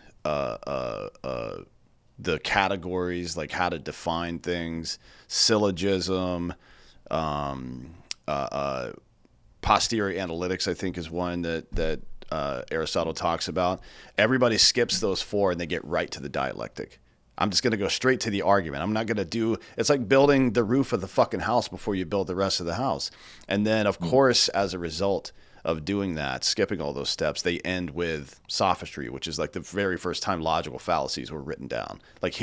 the categories, like how to define things, syllogism, posterior analytics, I think, is one that Aristotle talks about. Everybody skips those four and they get right to the dialectic. I'm just going to go straight to the argument. I'm not going to do. It's like building the roof of the fucking house before you build the rest of the house. And then, of course, as a result of doing that, skipping all those steps, they end with sophistry, which is like the very first time logical fallacies were written down. Like,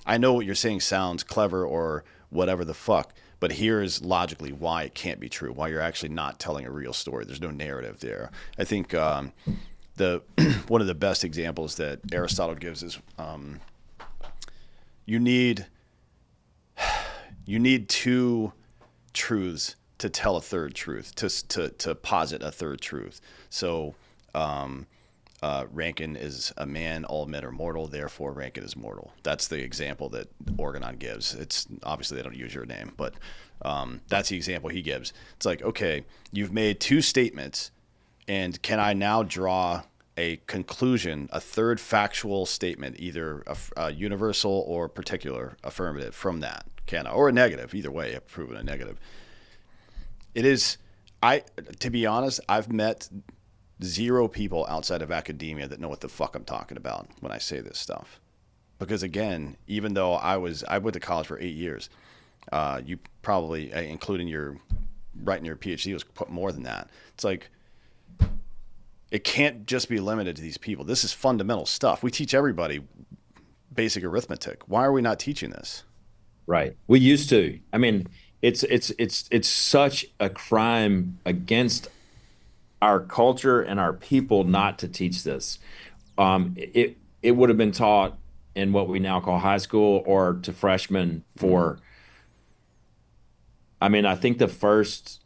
I know what you're saying sounds clever or whatever the fuck, but here's logically why it can't be true, why you're actually not telling a real story. There's no narrative there. I think the one of the best examples that Aristotle gives is you need two truths to tell a third truth, to posit a third truth. So Rankin is a man, all men are mortal, therefore Rankin is mortal. That's the example that Organon gives. It's obviously they don't use your name, but that's the example he gives. It's like, okay, you've made two statements, and can I now draw a conclusion, a third factual statement, either a universal or particular affirmative from that? Can I? Or a negative, either way, I've proven a negative. It is, to be honest, I've met zero people outside of academia that know what the fuck I'm talking about when I say this stuff. Because again, even though I went to college for 8 years, you probably, including your writing your PhD, was more than that. It's like, it can't just be limited to these people. This is fundamental stuff. We teach everybody basic arithmetic. Why are we not teaching this? Right. We used to. I mean, it's such a crime against our culture and our people not to teach this. It would have been taught in what we now call high school or to freshmen for. I mean, I think the first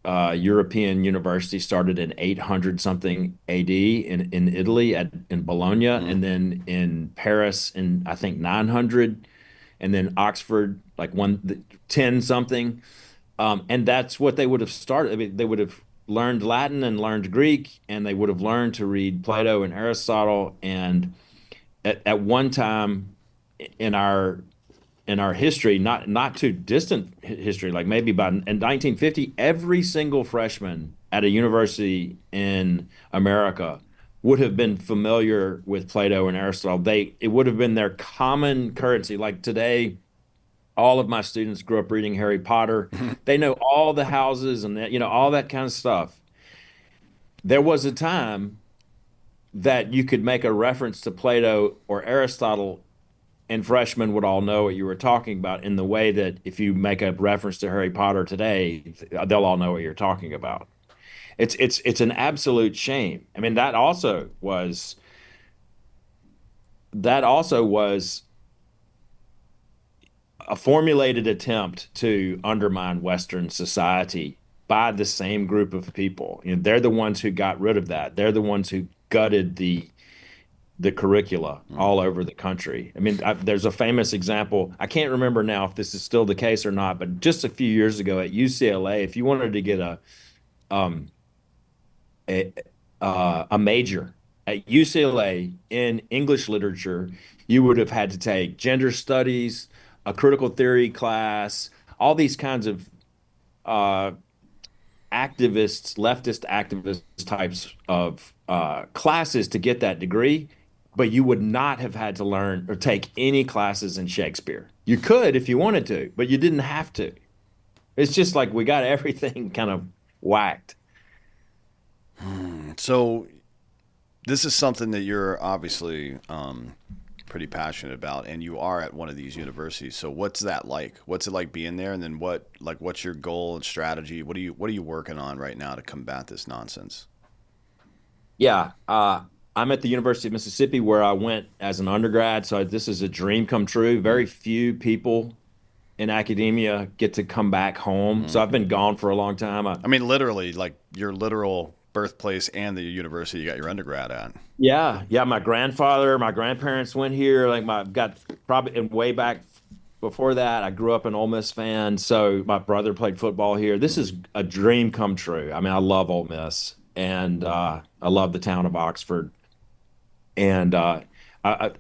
European university started in 800 something AD in Italy in Bologna, and then in Paris in I think 900, and then Oxford like 10 something, and that's what they would have started. I mean, they would have learned Latin and learned Greek, and they would have learned to read Plato and Aristotle. And at one time in our history, not too distant history, like maybe in 1950, every single freshman at a university in America would have been familiar with Plato and Aristotle. It would have been their common currency. Like today, All of my students grew up reading Harry Potter. They know all the houses and that, all that kind of stuff. There was a time that you could make a reference to Plato or Aristotle and freshmen would all know what you were talking about in the way that if you make a reference to Harry Potter today, they'll all know what you're talking about. It's an absolute shame. I mean, that also was a formulated attempt to undermine Western society by the same group of people. They're the ones who got rid of that. They're the ones who gutted the curricula all over the country. I mean, there's a famous example. I can't remember now if this is still the case or not, but just a few years ago at UCLA, if you wanted to get um, a, a major at UCLA in English literature, you would have had to take gender studies, a critical theory class, all these kinds of uh, activists, leftist activist types of classes to get that degree, but you would not have had to learn or take any classes in Shakespeare. You could if you wanted to, but you didn't have to. It's just like we got everything kind of whacked. So this is something that you're obviously pretty passionate about, and you are at one of these universities. So what's that like? What's it like being there? And then what's your goal and strategy? What are you working on right now to combat this nonsense? Yeah, I'm at the University of Mississippi where I went as an undergrad, so this is a dream come true. Very few people in academia get to come back home. So I've been gone for a long time. I mean, literally, like your literal birthplace and the university you got your undergrad at. Yeah, yeah. My grandfather, my grandparents went here. Like my got probably and way back before that, I grew up an Ole Miss fan. So my brother played football here. This is a dream come true. I mean, I love Ole Miss, and I love the town of Oxford. And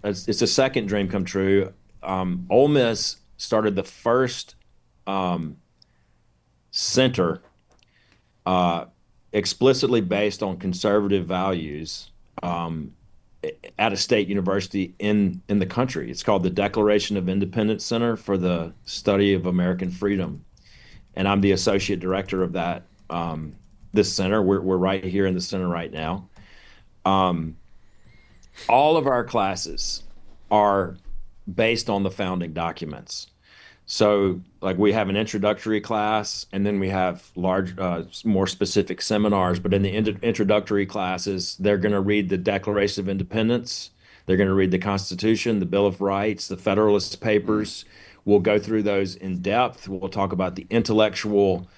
it's a second dream come true. Ole Miss started the first um, center uh, explicitly based on conservative values um, at a state university in the country. It's called the Declaration of Independence Center for the Study of American Freedom, and I'm the associate director of that this center. We're right here in the center right now. Um, all of our classes are based on the founding documents. So, like, we have an introductory class, and then we have large, more specific seminars. But in the introductory classes, they're going to read the Declaration of Independence. They're going to read the Constitution, the Bill of Rights, the Federalist Papers. We'll go through those in depth. We'll talk about the intellectual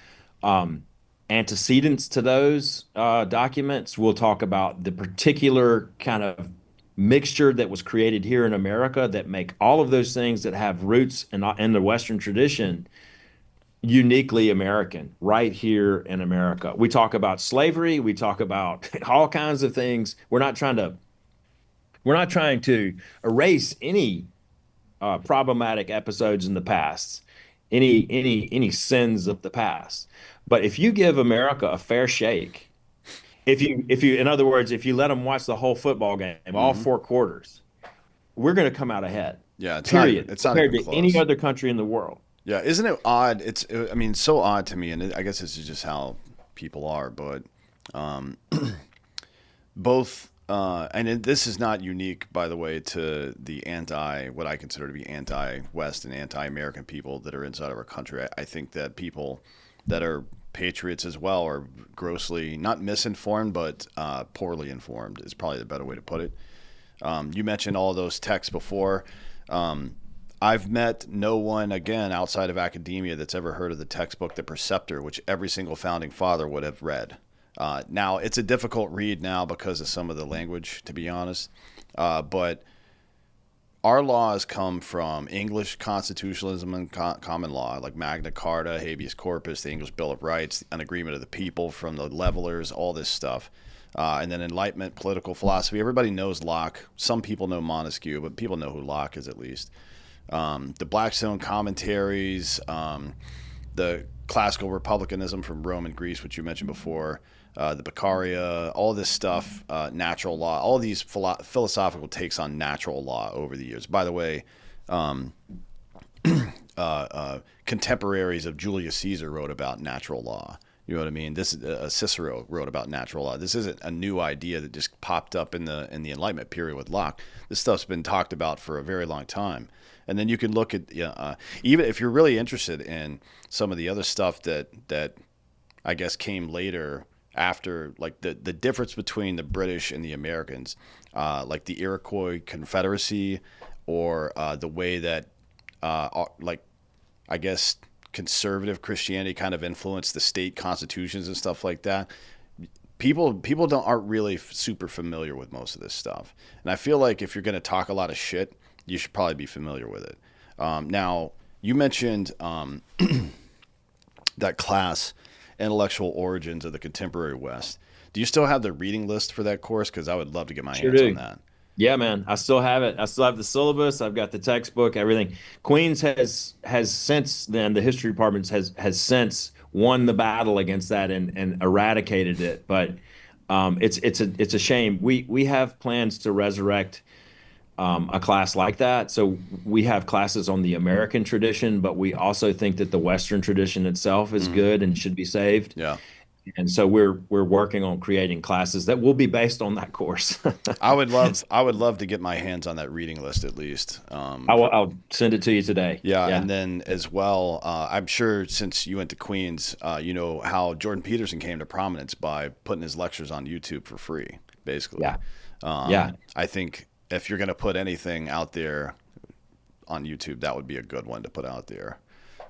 um, antecedents to those documents. We'll talk about the particular kind of mixture that was created here in America that make all of those things that have roots in the Western tradition uniquely American, right here in America. We talk about slavery. We talk about all kinds of things. We're not trying to erase any problematic episodes in the past, any sins of the past. But if you give America a fair shake, if you in other words, if you let them watch the whole football game, all Hmm. four quarters, we're going to come out ahead. Yeah, it's not even Period. it's not Compared even to any close. other country in the world. Yeah, isn't it odd? I mean, so odd to me, and I guess this is just how people are. But um, both, this is not unique, by the way, to the what I consider to be anti-West and anti-American people that are inside of our country. I think that people that are patriots as well are grossly not misinformed, but poorly informed is probably the better way to put it. You mentioned all those texts before. Um, I've met no one, again, outside of academia that's ever heard of the textbook, The Preceptor, which every single founding father would have read. Now, it's a difficult read now because of some of the language, to be honest. But our laws come from English constitutionalism and common law, like Magna Carta, habeas corpus, the English Bill of Rights, an agreement of the people from the levelers, all this stuff. And then Enlightenment, political philosophy. Everybody knows Locke. Some people know Montesquieu, but people know who Locke is at least. The Blackstone commentaries, the classical republicanism from Rome and Greece, which you mentioned before, the Beccaria, all this stuff, natural law, all these philosophical takes on natural law over the years. By the way, contemporaries of Julius Caesar wrote about natural law. You know what I mean? This Cicero wrote about natural law. This isn't a new idea that just popped up in the Enlightenment period with Locke. This stuff's been talked about for a very long time. And then you can look at even if you're really interested in some of the other stuff that I guess came later after, like the difference between the British and the Americans, like the Iroquois Confederacy, or the way that like I guess conservative Christianity kind of influenced the state constitutions and stuff like that. People don't aren't really super familiar with most of this stuff, and I feel like if you're going to talk a lot of shit, you should probably be familiar with it. Now you mentioned that class, Intellectual Origins of the Contemporary West. Do you still have the reading list for that course? Because I would love to get my Sure hands on do. that. Yeah, man. I still have it. I still have the syllabus. I've got the textbook, everything. Queens has since then, the history department has since won the battle against that and eradicated it. But it's a shame. We have plans to resurrect a class like that. So we have classes on the American tradition, but we also think that the Western tradition itself is Mm-hmm. good and should be saved. Yeah. And so we're working on creating classes that will be based on that course. I would love to get my hands on that reading list at least. I'll send it to you today. Yeah, Yeah. and then as well, I'm sure since you went to Queens, you know how Jordan Peterson came to prominence by putting his lectures on YouTube for free, basically. Yeah. Yeah. I think if you're going to put anything out there on YouTube, that would be a good one to put out there.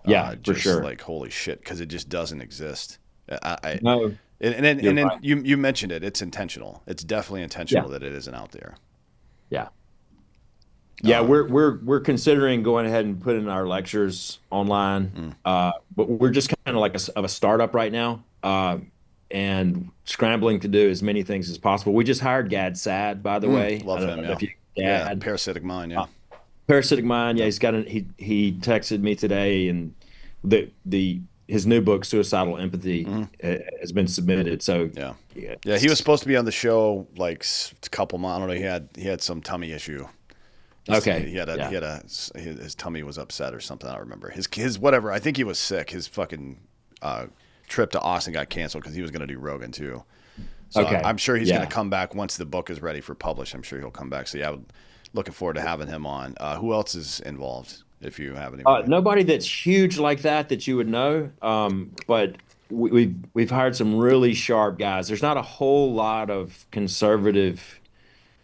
Yeah, for Just sure. like holy shit, because it just doesn't exist. I No, and you're then right. you mentioned it. It's intentional. It's definitely Yeah. intentional that it isn't out there. Yeah. Yeah, Um, we're considering going ahead and putting our lectures online. mm, But we're just kind of like of a startup right now. And scrambling to do as many things as possible. We just hired Gad Sad, by the way. I love don't him. know Yeah, if you yeah. Gad. Parasitic mind. Yeah, Parasitic Mind. Yeah, yeah. he texted me today, and the his new book, Suicidal Empathy, Mm-hmm. has been submitted. So Yeah, yeah, yeah. He was supposed to be on the show like a couple months. I don't know. He had some tummy issue. okay, He had a yeah, he had a his tummy was upset or something. I don't remember his whatever. I think he was sick. His fucking uh, trip to Austin got canceled because he was going to do Rogan too. So okay, I'm sure he's going yeah. to come back once the book is ready for publish. I'm sure he'll come back. So yeah, looking forward to having him on. Who else is involved? If you have anybody. Nobody that's huge like that you would know. But we've hired some really sharp guys. There's not a whole lot of conservative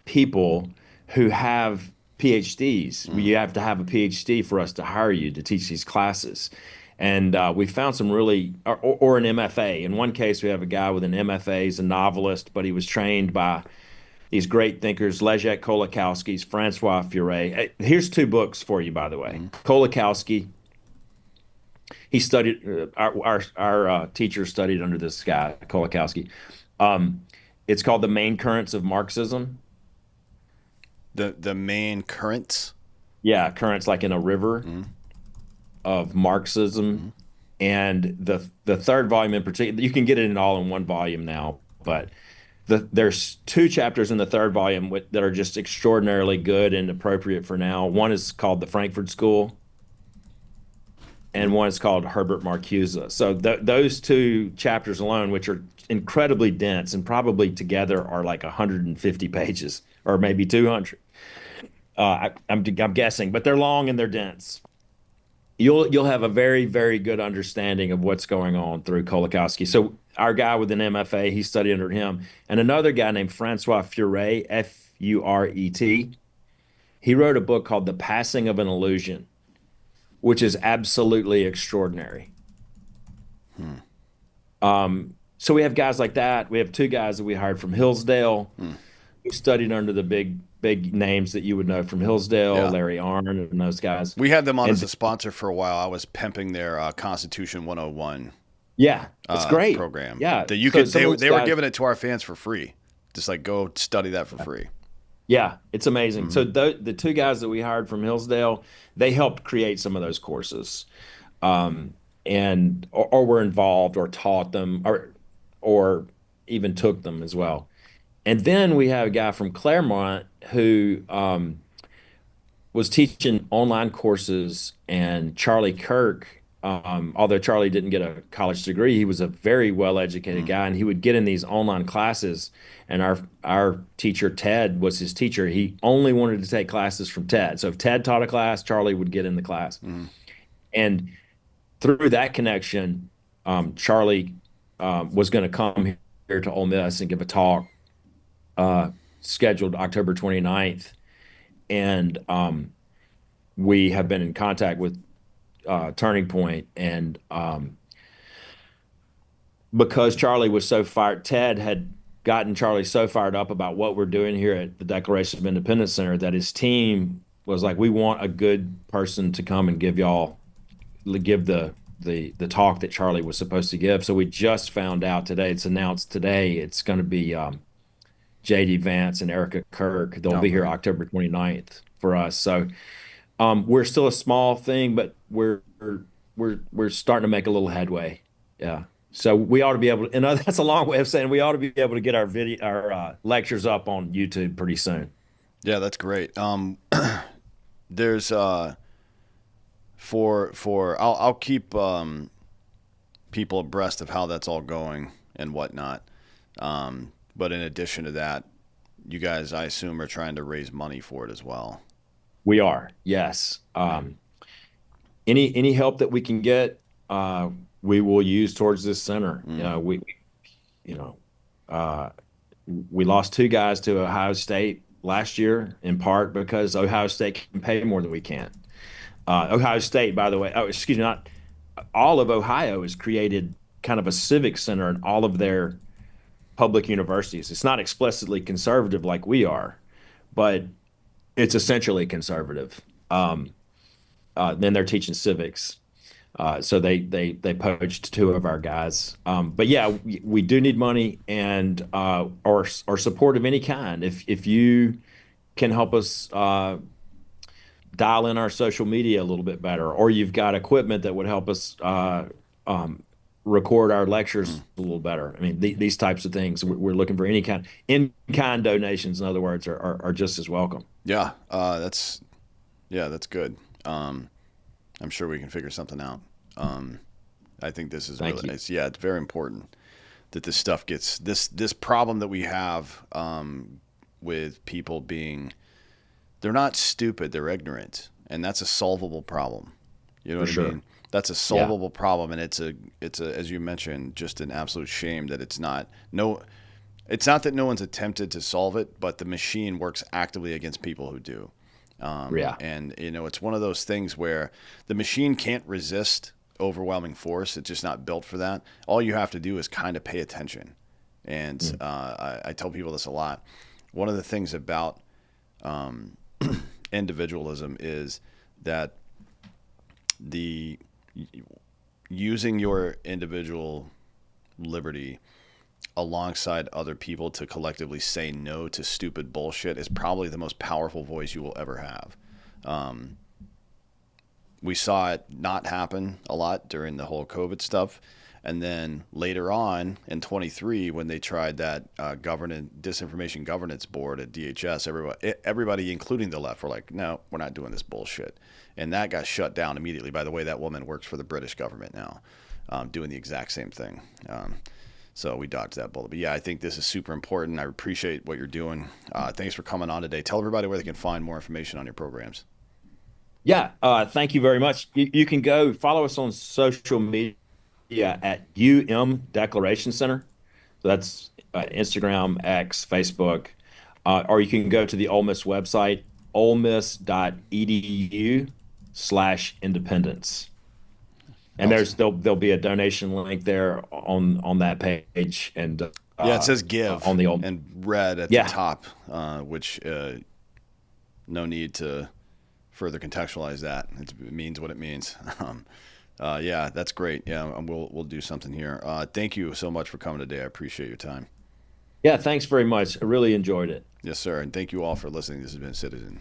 people who have PhDs. Mm, You have to have a PhD for us to hire you to teach these classes. And we found some really, or an MFA. In one case, we have a guy with an MFA. He's a novelist, but he was trained by these great thinkers, Leszek Kolakowski's, Francois Furet. Here's two books for you, by the way. mm, Kolakowski, he studied, our teacher studied under this guy, Kolakowski. Um, it's called The Main Currents of Marxism. the main currents. Yeah, currents like in a river Mm, of Marxism. mm, And the third volume in particular, you can get it in all in one volume now, but there's two chapters in the third volume that are just extraordinarily good and appropriate for now. One is called The Frankfurt School, and mm. one is called Herbert Marcuse. So those two chapters alone, which are incredibly dense and probably together are like 150 pages or maybe 200. I'm guessing, but they're long and they're dense. You'll have a very, very good understanding of what's going on through Kolakowski. So our guy with an MFA, he studied under him, and another guy named Francois Furet, Furet. He wrote a book called The Passing of an Illusion, which is absolutely extraordinary. Hmm. So we have guys like that. We have two guys that we hired from Hillsdale Hmm. who studied under the big names that you would know from Hillsdale, Yeah. Larry Arnn, and those guys. We had them on as And a sponsor for a while. I was pimping their Constitution 101 yeah, it's great. program. Yeah. That you So could some of those they were guys, giving it to our fans for free. Just like go study that for free. yeah, it's amazing. Hmm. So the two guys that we hired from Hillsdale, they helped create some of those courses, and or were involved or taught them or even took them as well. And then we have a guy from Claremont who was teaching online courses, and Charlie Kirk, although Charlie didn't get a college degree, he was a very well-educated Mm. guy, and he would get in these online classes. And our teacher Ted was his teacher. He only wanted to take classes from Ted. So if Ted taught a class, Charlie would get in the class. Mm. And through that connection, Charlie was going to come here to Ole Miss and give a talk scheduled October 29th. And we have been in contact with Turning Point, and because Charlie was so fired, Ted had gotten Charlie so fired up about what we're doing here at the Declaration of Independence Center that his team was like, "We want a good person to come and give the talk that Charlie was supposed to give." So we just found out today. It's announced today. It's going to be JD Vance and Erica Kirk. They'll be here October 29th for us. So we're still a small thing, but we're starting to make a little headway. Yeah. So we ought to be able to, and that's a long way of saying we ought to be able to get our lectures up on YouTube pretty soon. Yeah, that's great. There's for I'll keep people abreast of how that's all going and whatnot. But in addition to that, you guys, I assume, are trying to raise money for it as well. We are, yes. Any help that we can get, we will use towards this center. You know, uh, we lost two guys to Ohio State last year, in part because Ohio State can pay more than we can. Ohio State, by the way, oh, excuse me, not all of Ohio has created kind of a civic center in all of their public universities. It's not explicitly conservative like we are, but it's essentially conservative. Then they're teaching civics. So they poached two of our guys. But yeah, we do need money and or support of any kind. If you can help us dial in our social media a little bit better, or you've got equipment that would help us record our lectures a little better. I mean, these types of things, we're looking for any in-kind donations, in other words, are just as welcome. Yeah, that's good. I'm sure we can figure something out. I think this is Thank really, you. it's very important that this stuff gets this problem that we have with people being, they're not stupid, they're ignorant, and that's a solvable problem. You know For what I sure. mean? That's a solvable problem, and it's a as you mentioned, just an absolute shame that it's not that no one's attempted to solve it, but the machine works actively against people who do. Yeah. And it's one of those things where the machine can't resist overwhelming force. It's just not built for that. All you have to do is kind of pay attention. And I tell people this a lot. One of the things about individualism is that the using your individual liberty alongside other people to collectively say no to stupid bullshit is probably the most powerful voice you will ever have. We saw it not happen a lot during the whole COVID stuff. And then later on in 23, when they tried that disinformation governance board at DHS, everybody, including the left, were like, no, we're not doing this bullshit. And that got shut down immediately. By the way, that woman works for the British government now, doing the exact same thing. So we dodged that bullet. But yeah, I think this is super important. I appreciate what you're doing. Thanks for coming on today. Tell everybody where they can find more information on your programs. Yeah. Thank you very much. You can go follow us on social media at Declaration Center. So that's Instagram, X, Facebook, or you can go to the Ole Miss website, olemiss.edu/independence. And there'll be a donation link there on that page, and Yeah, it says give on the old and red at the top, which no need to further contextualize that. It means what it means. Yeah, that's great. Yeah, and we'll do something here. Thank you so much for coming today. I appreciate your time. Yeah, thanks very much. I really enjoyed it. Yes, sir. And thank you all for listening. This has been Citizen.